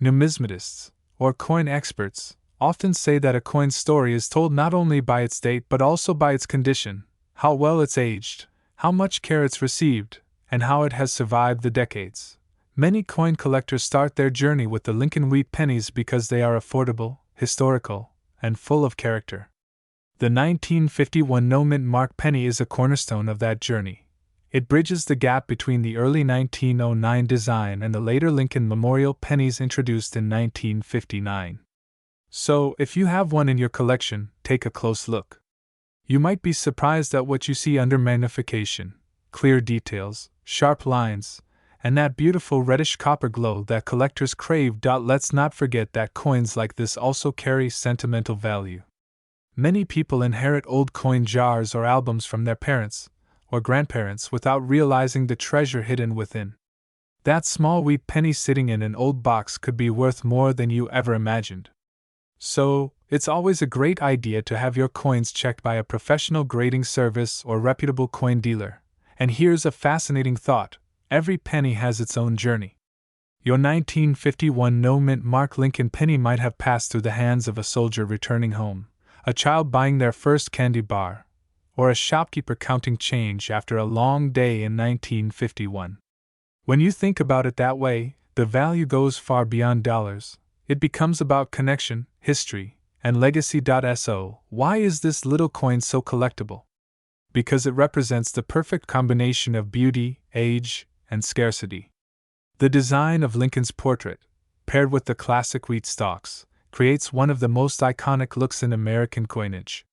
Numismatists, or coin experts, often say that a coin's story is told not only by its date but also by its condition, how well it's aged, how much care it's received, and how it has survived the decades. Many coin collectors start their journey with the Lincoln wheat pennies because they are affordable, historical, and full of character. The 1951 no-mint mark penny is a cornerstone of that journey. It bridges the gap between the early 1909 design and the later Lincoln Memorial pennies introduced in 1959. So, if you have one in your collection, take a close look. You might be surprised at what you see under magnification: clear details, sharp lines, and that beautiful reddish copper glow that collectors crave. Let's not forget that coins like this also carry sentimental value. Many people inherit old coin jars or albums from their parents or grandparents without realizing the treasure hidden within. That small wheat penny sitting in an old box could be worth more than you ever imagined. So, it's always a great idea to have your coins checked by a professional grading service or reputable coin dealer. And here's a fascinating thought: every penny has its own journey. Your 1951 no-mint mark Lincoln penny might have passed through the hands of a soldier returning home, a child buying their first candy bar, or a shopkeeper counting change after a long day in 1951. When you think about it that way, the value goes far beyond dollars. It becomes about connection, history, and legacy. So, why is this little coin so collectible? Because it represents the perfect combination of beauty, age, and scarcity. The design of Lincoln's portrait, paired with the classic wheat stalks, creates one of the most iconic looks in American coinage.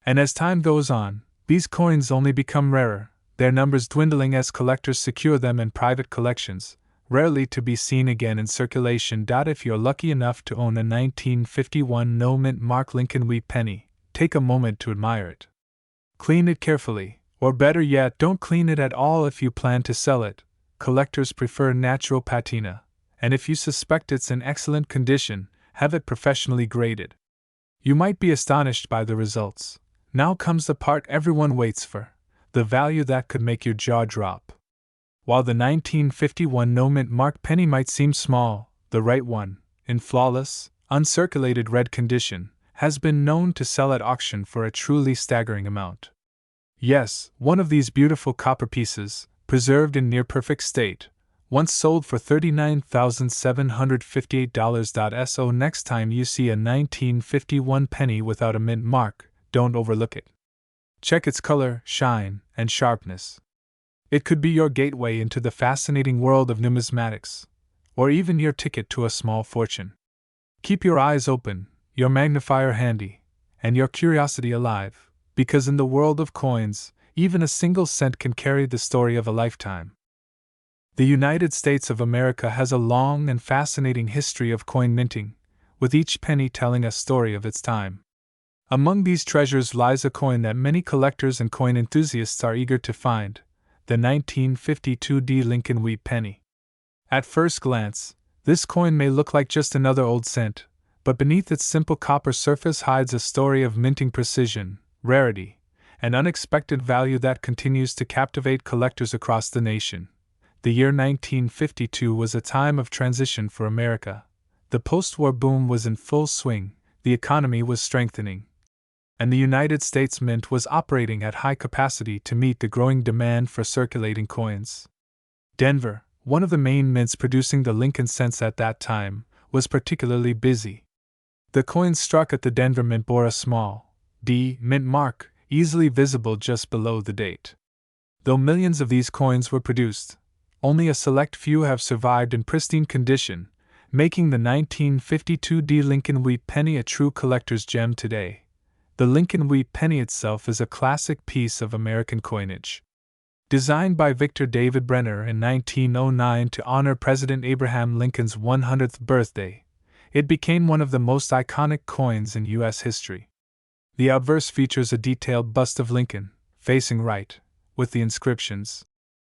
And as time goes on, these coins only become rarer, their numbers dwindling as collectors secure them in private collections, rarely to be seen again in circulation. If you're lucky enough to own a 1951 no-mint mark Lincoln wheat penny, take a moment to admire it. Clean it carefully, or better yet, don't clean it at all if you plan to sell it. Collectors prefer natural patina, and if you suspect it's in excellent condition, have it professionally graded. You might be astonished by the results. Now comes the part everyone waits for: the value that could make your jaw drop. While the 1951 no-mint mark penny might seem small, the right one, in flawless, uncirculated red condition, has been known to sell at auction for a truly staggering amount. Yes, one of these beautiful copper pieces, preserved in near-perfect state, once sold for $39,758. So next time you see a 1951 penny without a mint mark, don't overlook it. Check its color, shine, and sharpness. It could be your gateway into the fascinating world of numismatics, or even your ticket to a small fortune. Keep your eyes open, your magnifier handy, and your curiosity alive, because in the world of coins, even a single cent can carry the story of a lifetime. The United States of America has a long and fascinating history of coin minting, with each penny telling a story of its time. Among these treasures lies a coin that many collectors and coin enthusiasts are eager to find: the 1952 Lincoln wheat penny. At first glance, this coin may look like just another old cent, but beneath its simple copper surface hides a story of minting precision, rarity, and unexpected value that continues to captivate collectors across the nation. The year 1952 was a time of transition for America. The post-war boom was in full swing, the economy was strengthening, and the United States Mint was operating at high capacity to meet the growing demand for circulating coins. Denver, one of the main mints producing the Lincoln cents at that time, was particularly busy. The coins struck at the Denver Mint bore a small D mint mark, easily visible just below the date. Though millions of these coins were produced, only a select few have survived in pristine condition, making the 1952 D Lincoln Wheat penny a true collector's gem today. The Lincoln Wheat penny itself is a classic piece of American coinage. Designed by Victor David Brenner in 1909 to honor President Abraham Lincoln's 100th birthday, it became one of the most iconic coins in U.S. history. The obverse features a detailed bust of Lincoln, facing right, with the inscriptions,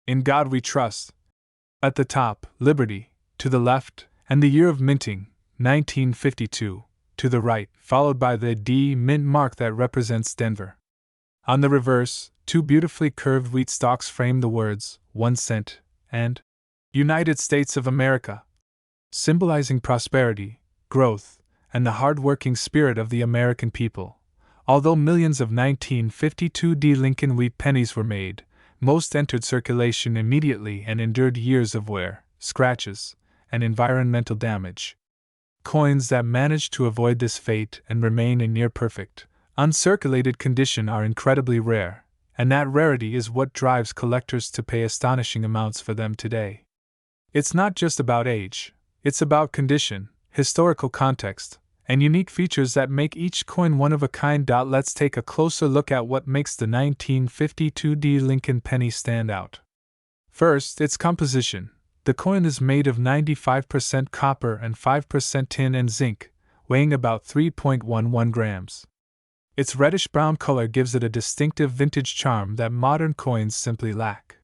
"In God We Trust." At the top, Liberty, to the left, and the year of minting, 1952, to the right, followed by the D mint mark that represents Denver. On the reverse, two beautifully curved wheat stalks frame the words, 1 cent, and United States of America, symbolizing prosperity, growth, and the hard-working spirit of the American people. Although millions of 1952 D Lincoln Wheat pennies were made, most entered circulation immediately and endured years of wear, scratches, and environmental damage. Coins that manage to avoid this fate and remain in near-perfect, uncirculated condition are incredibly rare, and that rarity is what drives collectors to pay astonishing amounts for them today. It's not just about age, it's about condition, historical context, and unique features that make each coin one of a kind. Let's take a closer look at what makes the 1952 D Lincoln penny stand out. First, its composition. The coin is made of 95% copper and 5% tin and zinc, weighing about 3.11 grams. Its reddish-brown color gives it a distinctive vintage charm that modern coins simply lack.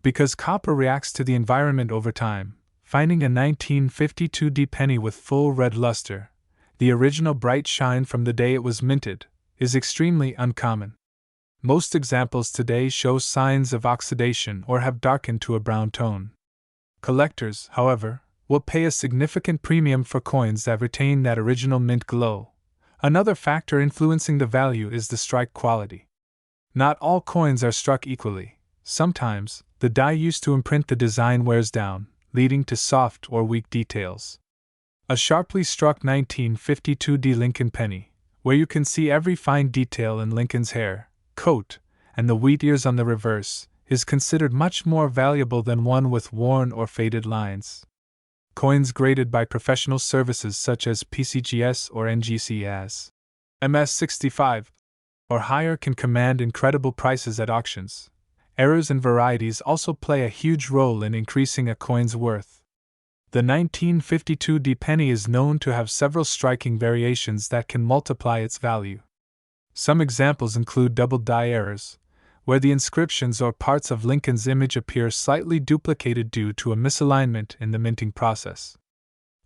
Because copper reacts to the environment over time, finding a 1952 D penny with full red luster, the original bright shine from the day it was minted, is extremely uncommon. Most examples today show signs of oxidation or have darkened to a brown tone. Collectors, however, will pay a significant premium for coins that retain that original mint glow. Another factor influencing the value is the strike quality. Not all coins are struck equally. Sometimes, the die used to imprint the design wears down, leading to soft or weak details. A sharply struck 1952 D Lincoln penny, where you can see every fine detail in Lincoln's hair, coat, and the wheat ears on the reverse, is considered much more valuable than one with worn or faded lines. Coins graded by professional services such as PCGS or NGCS, MS65, or higher can command incredible prices at auctions. Errors and varieties also play a huge role in increasing a coin's worth. The 1952 D penny is known to have several striking variations that can multiply its value. Some examples include double die errors, where the inscriptions or parts of Lincoln's image appear slightly duplicated due to a misalignment in the minting process.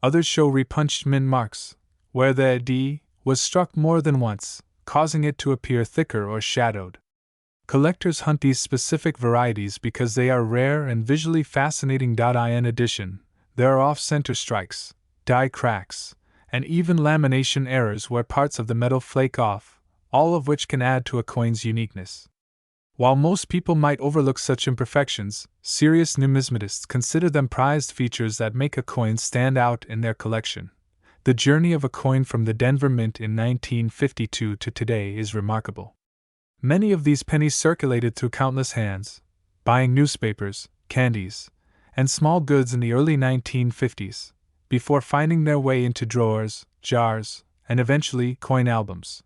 Others show repunched mint marks, where the D was struck more than once, causing it to appear thicker or shadowed. Collectors hunt these specific varieties because they are rare and visually fascinating. In addition, there are off-center strikes, die cracks, and even lamination errors where parts of the metal flake off, all of which can add to a coin's uniqueness. While most people might overlook such imperfections, serious numismatists consider them prized features that make a coin stand out in their collection. The journey of a coin from the Denver Mint in 1952 to today is remarkable. Many of these pennies circulated through countless hands, buying newspapers, candies, and small goods in the early 1950s, before finding their way into drawers, jars, and eventually coin albums.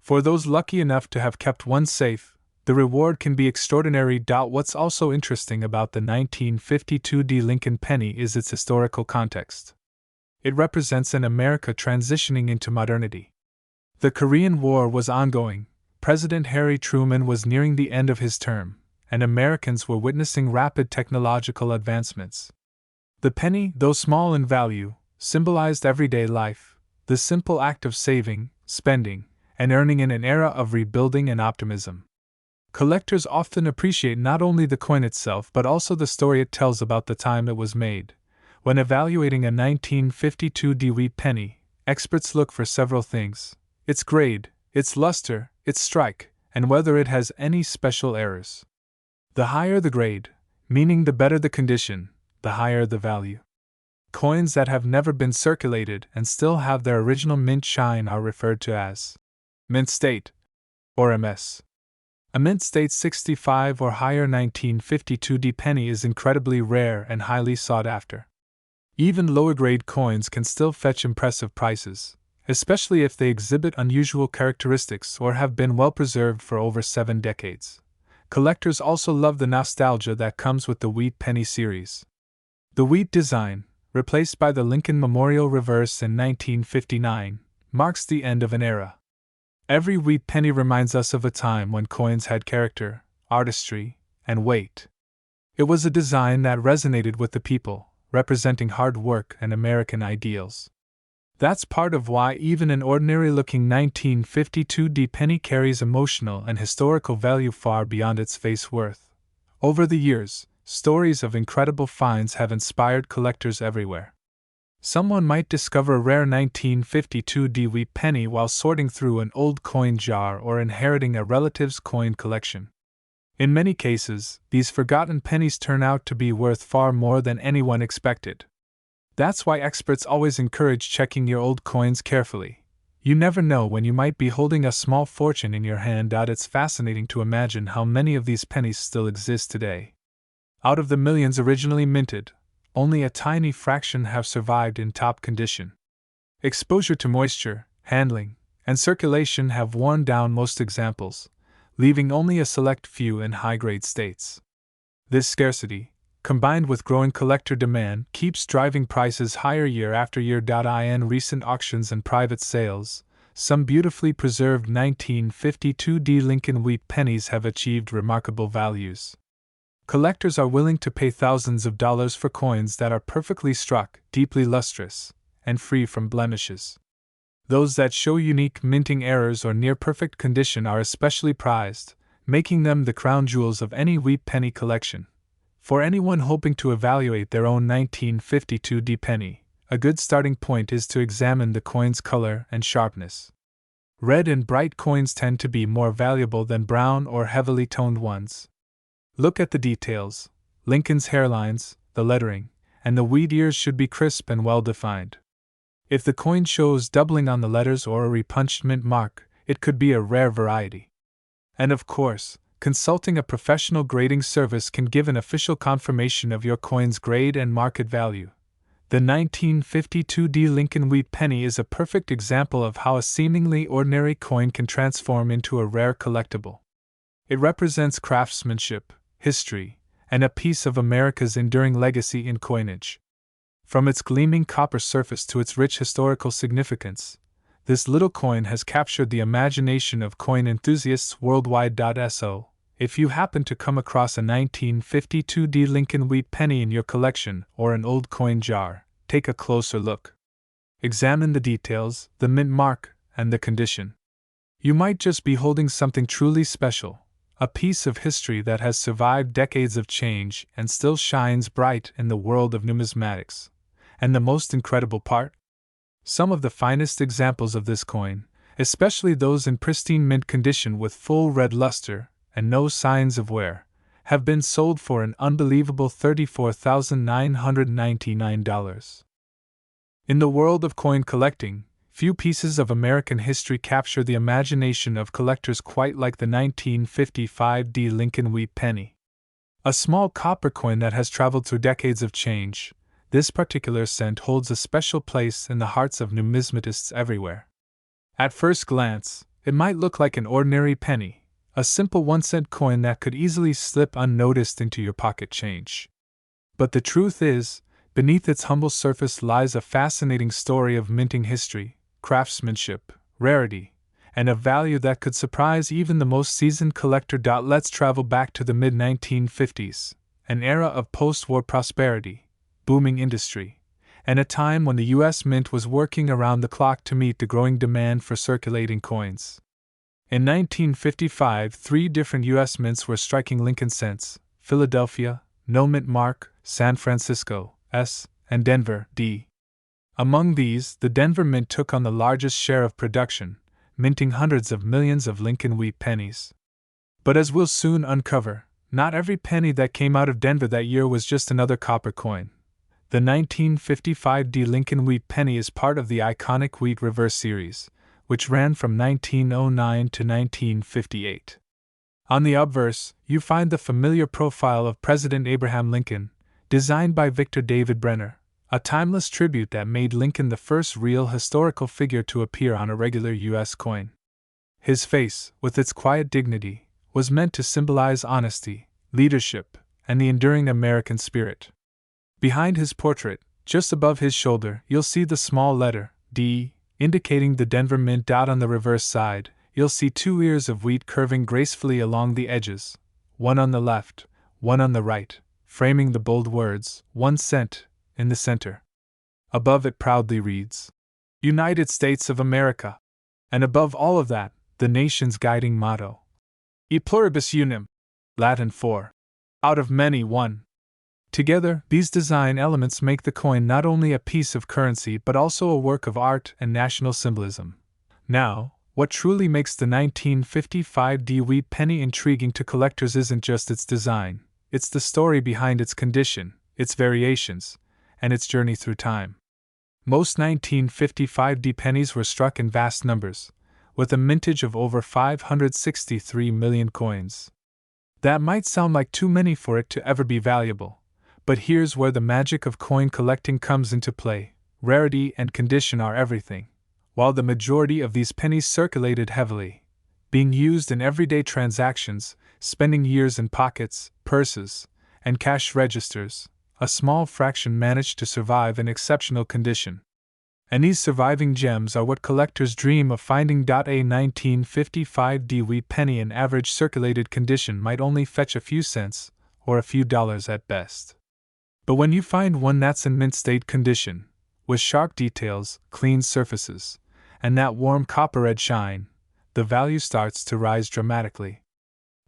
For those lucky enough to have kept one safe, the reward can be extraordinary. What's also interesting about the 1952 D Lincoln penny is its historical context. It represents an America transitioning into modernity. The Korean War was ongoing, President Harry Truman was nearing the end of his term, and Americans were witnessing rapid technological advancements. The penny, though small in value, symbolized everyday life, the simple act of saving, spending, and earning in an era of rebuilding and optimism. Collectors often appreciate not only the coin itself but also the story it tells about the time it was made. When evaluating a 1952 D wheat penny, experts look for several things: its grade, its luster, its strike, and whether it has any special errors. The higher the grade, meaning the better the condition, the higher the value. Coins that have never been circulated and still have their original mint shine are referred to as mint state, or MS. A mint state 65 or higher 1952 penny is incredibly rare and highly sought after. Even lower grade coins can still fetch impressive prices, especially if they exhibit unusual characteristics or have been well preserved for over 7 decades. Collectors also love the nostalgia that comes with the wheat penny series. The wheat design, replaced by the Lincoln Memorial reverse in 1959, marks the end of an era. Every wheat penny reminds us of a time when coins had character, artistry, and weight. It was a design that resonated with the people, representing hard work and American ideals. That's part of why even an ordinary-looking 1952 penny carries emotional and historical value far beyond its face worth. Over the years, stories of incredible finds have inspired collectors everywhere. Someone might discover a rare 1952 wheat penny while sorting through an old coin jar or inheriting a relative's coin collection. In many cases, these forgotten pennies turn out to be worth far more than anyone expected. That's why experts always encourage checking your old coins carefully. You never know when you might be holding a small fortune in your hand. It's fascinating to imagine how many of these pennies still exist today. Out of the millions originally minted, only a tiny fraction have survived in top condition. Exposure to moisture, handling, and circulation have worn down most examples, leaving only a select few in high-grade states. This scarcity, combined with growing collector demand, keeps driving prices higher year after year. In recent auctions and private sales, some beautifully preserved 1952 Lincoln wheat pennies have achieved remarkable values. Collectors are willing to pay thousands of dollars for coins that are perfectly struck, deeply lustrous, and free from blemishes. Those that show unique minting errors or near-perfect condition are especially prized, making them the crown jewels of any wheat penny collection. For anyone hoping to evaluate their own 1952 penny, a good starting point is to examine the coin's color and sharpness. Red and bright coins tend to be more valuable than brown or heavily toned ones. Look at the details. Lincoln's hairlines, the lettering, and the wheat ears should be crisp and well defined. If the coin shows doubling on the letters or a repunched mint mark, it could be a rare variety. And of course, consulting a professional grading service can give an official confirmation of your coin's grade and market value. The 1952 Lincoln wheat penny is a perfect example of how a seemingly ordinary coin can transform into a rare collectible. It represents craftsmanship, history, and a piece of America's enduring legacy in coinage. From its gleaming copper surface to its rich historical significance, this little coin has captured the imagination of coin enthusiasts worldwide. So, if you happen to come across a 1952 Lincoln wheat penny in your collection or an old coin jar, take a closer look. Examine the details, the mint mark, and the condition. You might just be holding something truly special, a piece of history that has survived decades of change and still shines bright in the world of numismatics. And the most incredible part? Some of the finest examples of this coin, especially those in pristine mint condition with full red luster and no signs of wear, have been sold for an unbelievable $34,999. In the world of coin collecting, few pieces of American history capture the imagination of collectors quite like the 1955 Lincoln wheat penny. A small copper coin that has traveled through decades of change, this particular cent holds a special place in the hearts of numismatists everywhere. At first glance, it might look like an ordinary penny, a simple 1-cent coin that could easily slip unnoticed into your pocket change. But the truth is, beneath its humble surface lies a fascinating story of minting history, craftsmanship, rarity, and a value that could surprise even the most seasoned collector. Let's travel back to the mid-1950s, an era of post-war prosperity, booming industry, and a time when the U.S. Mint was working around the clock to meet the growing demand for circulating coins. In 1955, 3 different U.S. mints were striking Lincoln cents: Philadelphia, no mint mark; San Francisco, S, and Denver, D. Among these, the Denver Mint took on the largest share of production, minting hundreds of millions of Lincoln wheat pennies. But as we'll soon uncover, not every penny that came out of Denver that year was just another copper coin. The 1955 Lincoln wheat penny is part of the iconic Wheat Reverse series, which ran from 1909 to 1958. On the obverse, you find the familiar profile of President Abraham Lincoln, designed by Victor David Brenner, a timeless tribute that made Lincoln the first real historical figure to appear on a regular U.S. coin. His face, with its quiet dignity, was meant to symbolize honesty, leadership, and the enduring American spirit. Behind his portrait, just above his shoulder, you'll see the small letter D, indicating the Denver Mint. On the reverse side, you'll see two ears of wheat curving gracefully along the edges, one on the left, one on the right, framing the bold words, 1 cent, in the center. Above it proudly reads, United States of America. And above all of that, the nation's guiding motto, E pluribus unum, Latin for, out of many one. Together, these design elements make the coin not only a piece of currency but also a work of art and national symbolism. Now, what truly makes the 1955 wheat penny intriguing to collectors isn't just its design, it's the story behind its condition, its variations, and its journey through time. Most 1955 pennies were struck in vast numbers, with a mintage of over 563 million coins. That might sound like too many for it to ever be valuable, but here's where the magic of coin collecting comes into play. Rarity and condition are everything. While the majority of these pennies circulated heavily, being used in everyday transactions, spending years in pockets, purses, and cash registers, a small fraction managed to survive in exceptional condition. And these surviving gems are what collectors dream of finding. A 1955 wheat penny in average circulated condition might only fetch a few cents, or a few dollars at best. But when you find one that's in mint state condition, with sharp details, clean surfaces, and that warm copper red shine, the value starts to rise dramatically.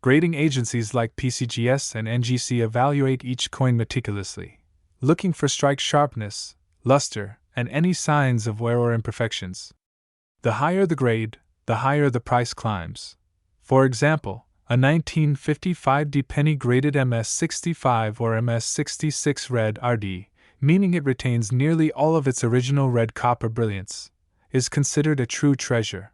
Grading agencies like PCGS and NGC evaluate each coin meticulously, looking for strike sharpness, luster, and any signs of wear or imperfections. The higher the grade, the higher the price climbs. For example, a 1955 penny graded MS65 or MS66 red RD, meaning it retains nearly all of its original red copper brilliance, is considered a true treasure.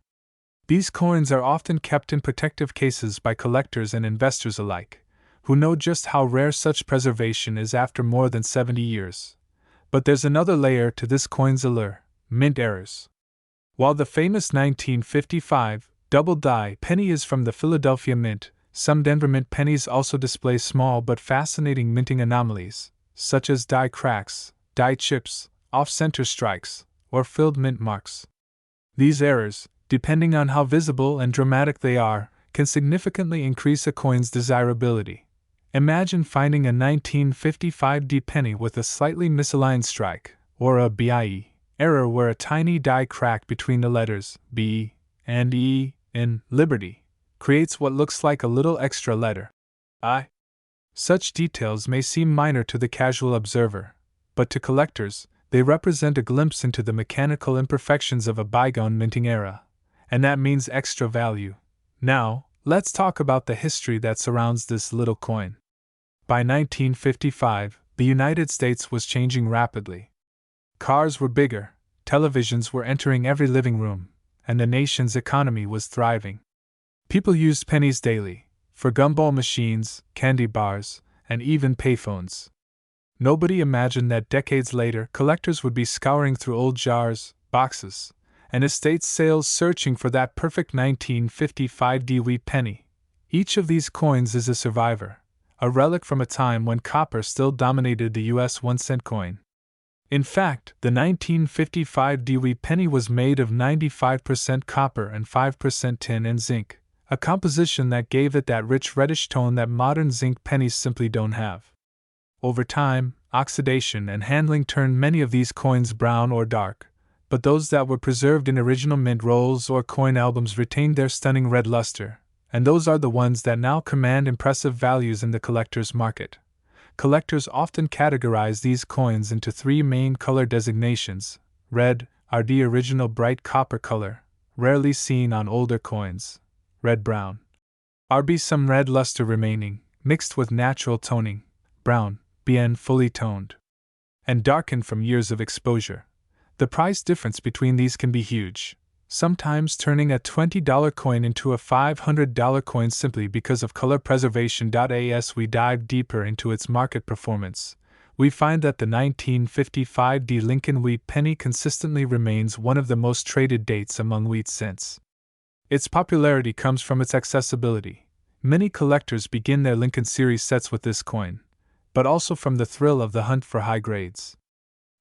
These coins are often kept in protective cases by collectors and investors alike, who know just how rare such preservation is after more than 70 years. But there's another layer to this coin's allure: mint errors. While the famous 1955 double-die penny is from the Philadelphia Mint, some Denver Mint pennies also display small but fascinating minting anomalies, such as die cracks, die chips, off-center strikes, or filled mint marks. These errors, depending on how visible and dramatic they are, can significantly increase a coin's desirability. Imagine finding a 1955 penny with a slightly misaligned strike, or a BIE error where a tiny die crack between the letters B and E in Liberty creates what looks like a little extra letter, I. Such details may seem minor to the casual observer, but to collectors, they represent a glimpse into the mechanical imperfections of a bygone minting era, and that means extra value. Now, let's talk about the history that surrounds this little coin. By 1955, the United States was changing rapidly. Cars were bigger, televisions were entering every living room, and the nation's economy was thriving. People used pennies daily, for gumball machines, candy bars, and even payphones. Nobody imagined that decades later collectors would be scouring through old jars, boxes, and estate sales searching for that perfect 1955 wheat penny. Each of these coins is a survivor, a relic from a time when copper still dominated the U.S. 1-cent coin. In fact, the 1955 wheat penny was made of 95% copper and 5% tin and zinc, a composition that gave it that rich reddish tone that modern zinc pennies simply don't have. Over time, oxidation and handling turned many of these coins brown or dark, but those that were preserved in original mint rolls or coin albums retained their stunning red luster, and those are the ones that now command impressive values in the collector's market. Collectors often categorize these coins into three main color designations: red, RD original bright copper color, rarely seen on older coins, red-brown. RB some red luster remaining, mixed with natural toning, brown, bien fully toned, and darkened from years of exposure. The price difference between these can be huge, sometimes turning a $20 coin into a $500 coin simply because of color preservation. As we dive deeper into its market performance, we find that the 1955 D Lincoln wheat penny consistently remains one of the most traded dates among wheat cents. Its popularity comes from its accessibility. Many collectors begin their Lincoln Series sets with this coin, but also from the thrill of the hunt for high grades.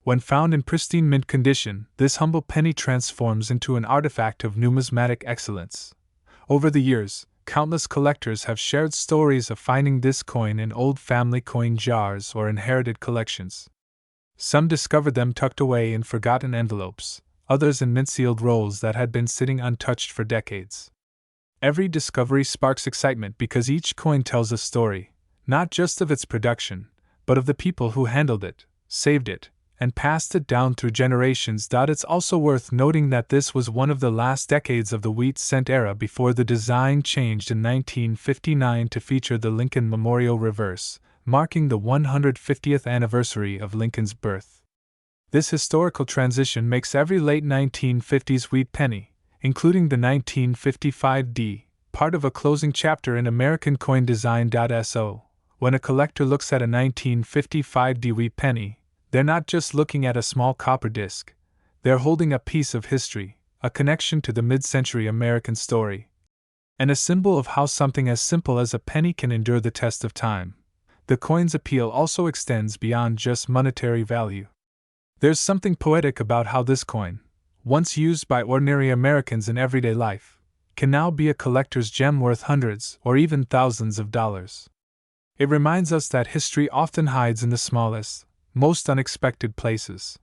When found in pristine mint condition, this humble penny transforms into an artifact of numismatic excellence. Over the years, countless collectors have shared stories of finding this coin in old family coin jars or inherited collections. Some discovered them tucked away in forgotten envelopes, others in mint-sealed rolls that had been sitting untouched for decades. Every discovery sparks excitement because each coin tells a story, not just of its production, but of the people who handled it, saved it, and passed it down through generations. It's also worth noting that this was one of the last decades of the wheat cent era before the design changed in 1959 to feature the Lincoln Memorial Reverse, marking the 150th anniversary of Lincoln's birth. This historical transition makes every late 1950s wheat penny, including the 1955 D, part of a closing chapter in American coin design. So, when a collector looks at a 1955 D wheat penny, they're not just looking at a small copper disc, they're holding a piece of history, a connection to the mid-century American story, and a symbol of how something as simple as a penny can endure the test of time. The coin's appeal also extends beyond just monetary value. There's something poetic about how this coin, once used by ordinary Americans in everyday life, can now be a collector's gem worth hundreds or even thousands of dollars. It reminds us that history often hides in the smallest, most unexpected places,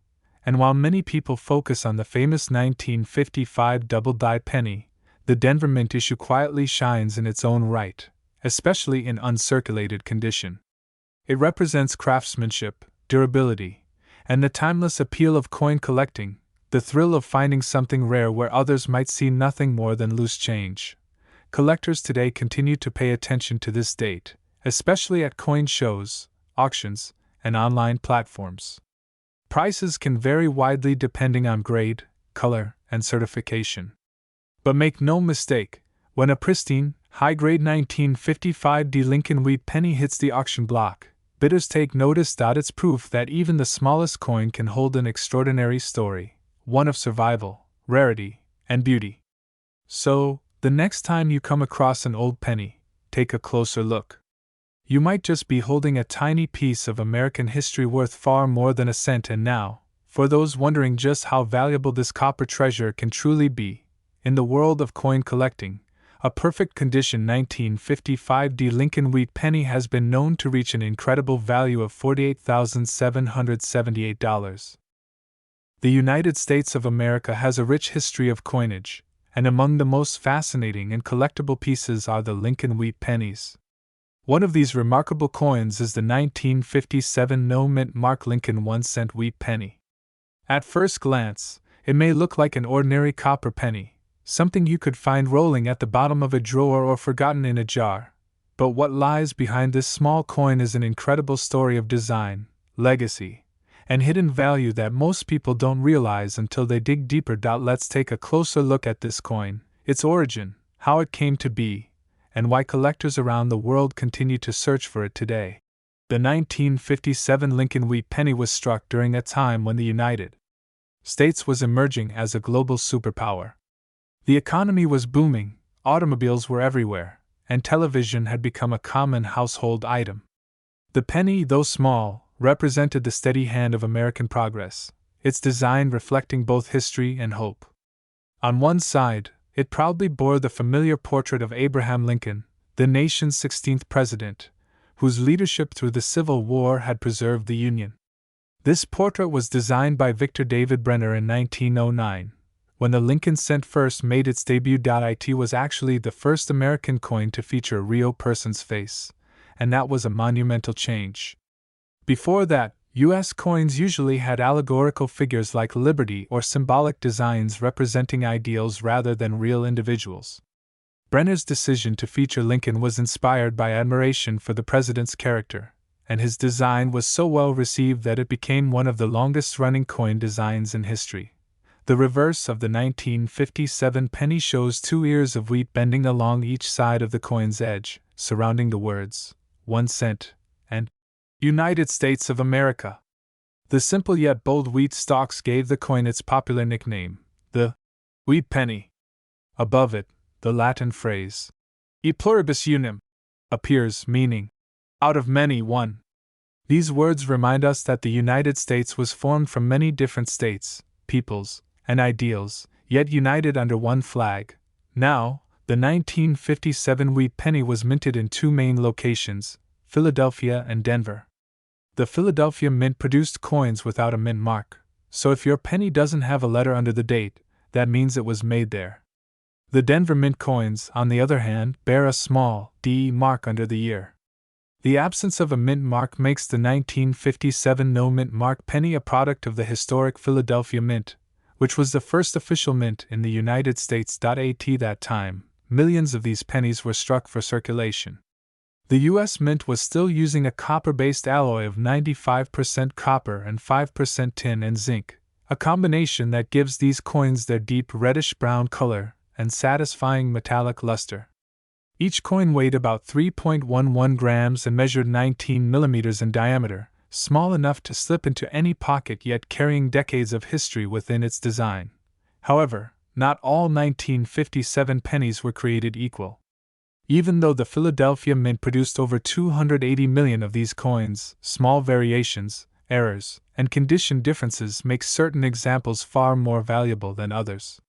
and while many people focus on the famous 1955 double-die penny, the Denver Mint issue quietly shines in its own right, especially in uncirculated condition. It represents craftsmanship, durability, and the timeless appeal of coin collecting, the thrill of finding something rare where others might see nothing more than loose change. Collectors today continue to pay attention to this date, especially at coin shows, auctions, and online platforms. Prices can vary widely depending on grade, color, and certification. But make no mistake, when a pristine, high-grade 1955 D Lincoln wheat penny hits the auction block, bidders take notice. It's proof that even the smallest coin can hold an extraordinary story, one of survival, rarity, and beauty. So, the next time you come across an old penny, take a closer look. You might just be holding a tiny piece of American history worth far more than a cent. And now, for those wondering just how valuable this copper treasure can truly be, in the world of coin collecting, a perfect condition 1955 D Lincoln wheat penny has been known to reach an incredible value of $48,778. The United States of America has a rich history of coinage, and among the most fascinating and collectible pieces are the Lincoln wheat pennies. One of these remarkable coins is the 1957 no-mint mark Lincoln 1-cent wheat penny. At first glance, it may look like an ordinary copper penny, something you could find rolling at the bottom of a drawer or forgotten in a jar. But what lies behind this small coin is an incredible story of design, legacy, and hidden value that most people don't realize until they dig deeper. Let's take a closer look at this coin, its origin, how it came to be, and why collectors around the world continue to search for it today. The 1957 Lincoln wheat penny was struck during a time when the United States was emerging as a global superpower. The economy was booming, automobiles were everywhere, and television had become a common household item. The penny, though small, represented the steady hand of American progress, its design reflecting both history and hope. On one side, it proudly bore the familiar portrait of Abraham Lincoln, the nation's 16th president, whose leadership through the Civil War had preserved the Union. This portrait was designed by Victor David Brenner in 1909, when the Lincoln cent first made its debut. It was actually the first American coin to feature a real person's face, and that was a monumental change. Before that, U.S. coins usually had allegorical figures like liberty or symbolic designs representing ideals rather than real individuals. Brenner's decision to feature Lincoln was inspired by admiration for the president's character, and his design was so well received that it became one of the longest-running coin designs in history. The reverse of the 1957 penny shows 2 ears of wheat bending along each side of the coin's edge, surrounding the words, 1 cent, and United States of America. The simple yet bold wheat stalks gave the coin its popular nickname, the wheat penny. Above it, the Latin phrase, e pluribus unum, appears, meaning, out of many, one. These words remind us that the United States was formed from many different states, peoples, and ideals, yet united under one flag. Now, the 1957 wheat penny was minted in 2 main locations, Philadelphia and Denver. The Philadelphia Mint produced coins without a mint mark, so if your penny doesn't have a letter under the date, that means it was made there. The Denver Mint coins, on the other hand, bear a small D mark under the year. The absence of a mint mark makes the 1957 no mint mark penny a product of the historic Philadelphia Mint, which was the first official mint in the United States. At that time, millions of these pennies were struck for circulation. The U.S. Mint was still using a copper-based alloy of 95% copper and 5% tin and zinc, a combination that gives these coins their deep reddish-brown color and satisfying metallic luster. Each coin weighed about 3.11 grams and measured 19 millimeters in diameter, small enough to slip into any pocket yet carrying decades of history within its design. However, not all 1957 pennies were created equal. Even though the Philadelphia Mint produced over 280 million of these coins, small variations, errors, and condition differences make certain examples far more valuable than others.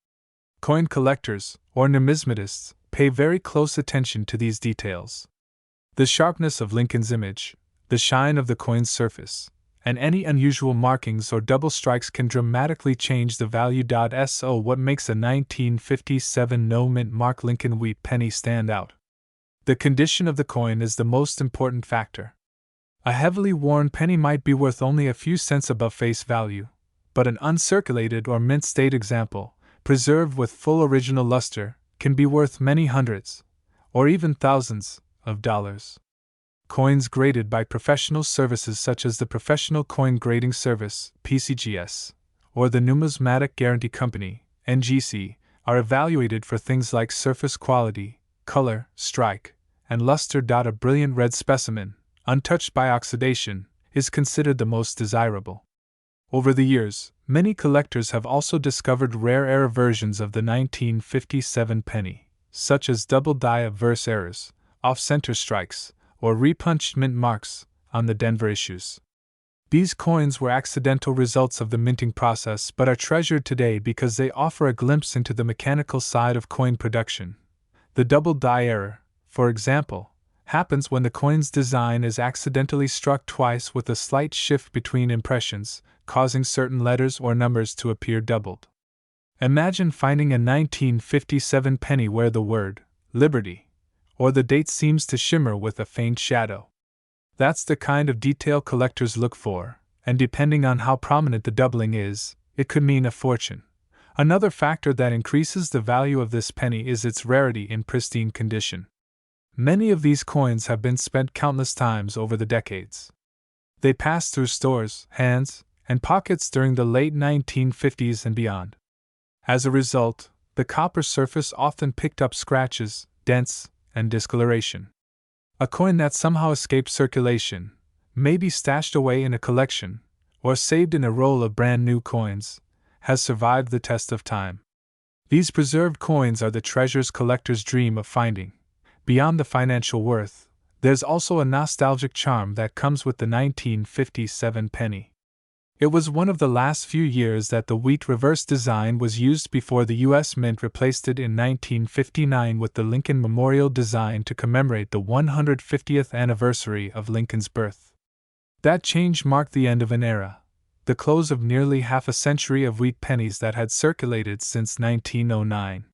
Coin collectors, or numismatists, pay very close attention to these details. The sharpness of Lincoln's image, the shine of the coin's surface, and any unusual markings or double strikes can dramatically change the value. So what makes a 1957 no mint mark Lincoln wheat penny stand out? The condition of the coin is the most important factor. A heavily worn penny might be worth only a few cents above face value, but an uncirculated or mint state example, preserved with full original luster, can be worth many hundreds, or even thousands, of dollars. Coins graded by professional services such as the Professional Coin Grading Service, PCGS, or the Numismatic Guarantee Company, NGC, are evaluated for things like surface quality, color, strike, and luster. A brilliant red specimen, untouched by oxidation, is considered the most desirable. Over the years, many collectors have also discovered rare error versions of the 1957 penny, such as double die obverse errors, off-center strikes, or repunched mint marks on the Denver issues. These coins were accidental results of the minting process but are treasured today because they offer a glimpse into the mechanical side of coin production. The double die error, for example, happens when the coin's design is accidentally struck twice with a slight shift between impressions, causing certain letters or numbers to appear doubled. Imagine finding a 1957 penny where the word Liberty or the date seems to shimmer with a faint shadow. That's the kind of detail collectors look for, and depending on how prominent the doubling is, it could mean a fortune. Another factor that increases the value of this penny is its rarity in pristine condition. Many of these coins have been spent countless times over the decades. They passed through stores, hands, and pockets during the late 1950s and beyond. As a result, the copper surface often picked up scratches, dents, and discoloration. A coin that somehow escaped circulation, may be stashed away in a collection, or saved in a roll of brand new coins, has survived the test of time. These preserved coins are the treasures collectors dream of finding. Beyond the financial worth, there's also a nostalgic charm that comes with the 1957 penny. It was one of the last few years that the wheat reverse design was used before the U.S. Mint replaced it in 1959 with the Lincoln Memorial design to commemorate the 150th anniversary of Lincoln's birth. That change marked the end of an era, the close of nearly half a century of wheat pennies that had circulated since 1909.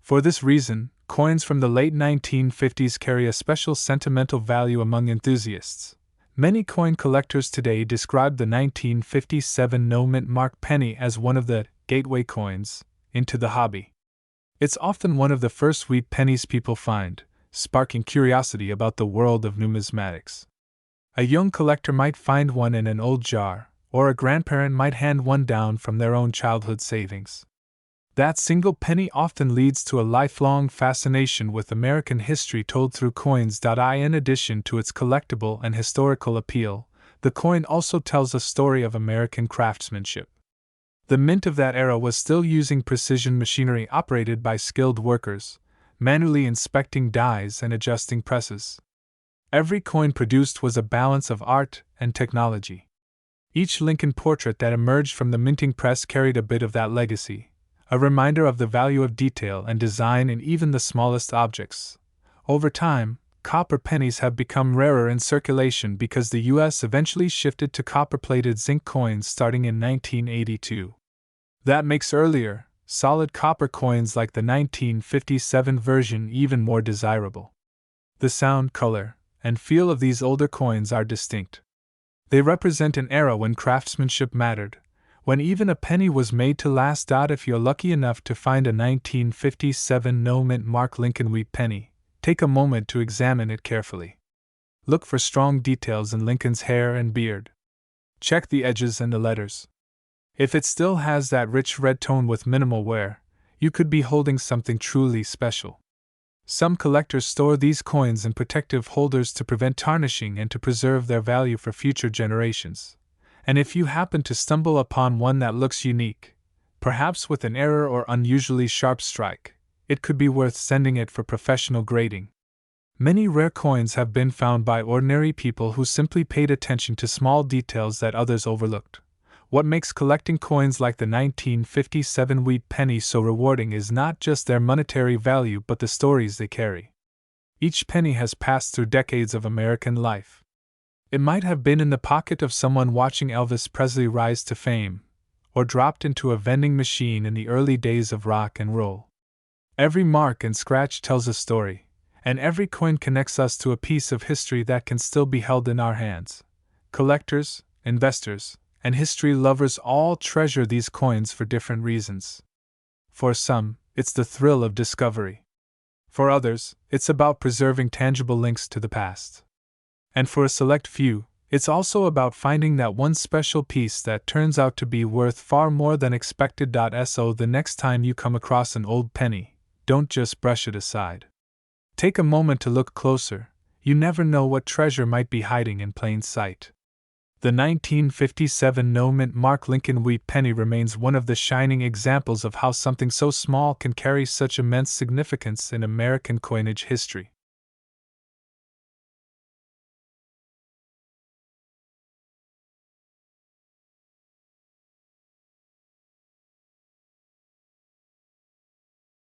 For this reason, coins from the late 1950s carry a special sentimental value among enthusiasts. Many coin collectors today describe the 1957 no-mint mark penny as one of the gateway coins into the hobby. It's often one of the first wheat pennies people find, sparking curiosity about the world of numismatics. A young collector might find one in an old jar, or a grandparent might hand one down from their own childhood savings. That single penny often leads to a lifelong fascination with American history told through coins. In addition to its collectible and historical appeal, the coin also tells a story of American craftsmanship. The mint of that era was still using precision machinery operated by skilled workers, manually inspecting dies and adjusting presses. Every coin produced was a balance of art and technology. Each Lincoln portrait that emerged from the minting press carried a bit of that legacy, a reminder of the value of detail and design in even the smallest objects. Over time, copper pennies have become rarer in circulation because the U.S. eventually shifted to copper-plated zinc coins starting in 1982. That makes earlier, solid copper coins like the 1957 version even more desirable. The sound, color, and feel of these older coins are distinct. They represent an era when craftsmanship mattered, when even a penny was made to last. If you're lucky enough to find a 1957 no-mint mark Lincoln wheat penny, take a moment to examine it carefully. Look for strong details in Lincoln's hair and beard. Check the edges and the letters. If it still has that rich red tone with minimal wear, you could be holding something truly special. Some collectors store these coins in protective holders to prevent tarnishing and to preserve their value for future generations. And if you happen to stumble upon one that looks unique, perhaps with an error or unusually sharp strike, it could be worth sending it for professional grading. Many rare coins have been found by ordinary people who simply paid attention to small details that others overlooked. What makes collecting coins like the 1957 wheat penny so rewarding is not just their monetary value but the stories they carry. Each penny has passed through decades of American life. It might have been in the pocket of someone watching Elvis Presley rise to fame, or dropped into a vending machine in the early days of rock and roll. Every mark and scratch tells a story, and every coin connects us to a piece of history that can still be held in our hands. Collectors, investors, and history lovers all treasure these coins for different reasons. For some, it's the thrill of discovery. For others, it's about preserving tangible links to the past. And for a select few, it's also about finding that one special piece that turns out to be worth far more than expected. So the next time you come across an old penny, don't just brush it aside. Take a moment to look closer. You never know what treasure might be hiding in plain sight. The 1957 no-mint mark Lincoln wheat penny remains one of the shining examples of how something so small can carry such immense significance in American coinage history.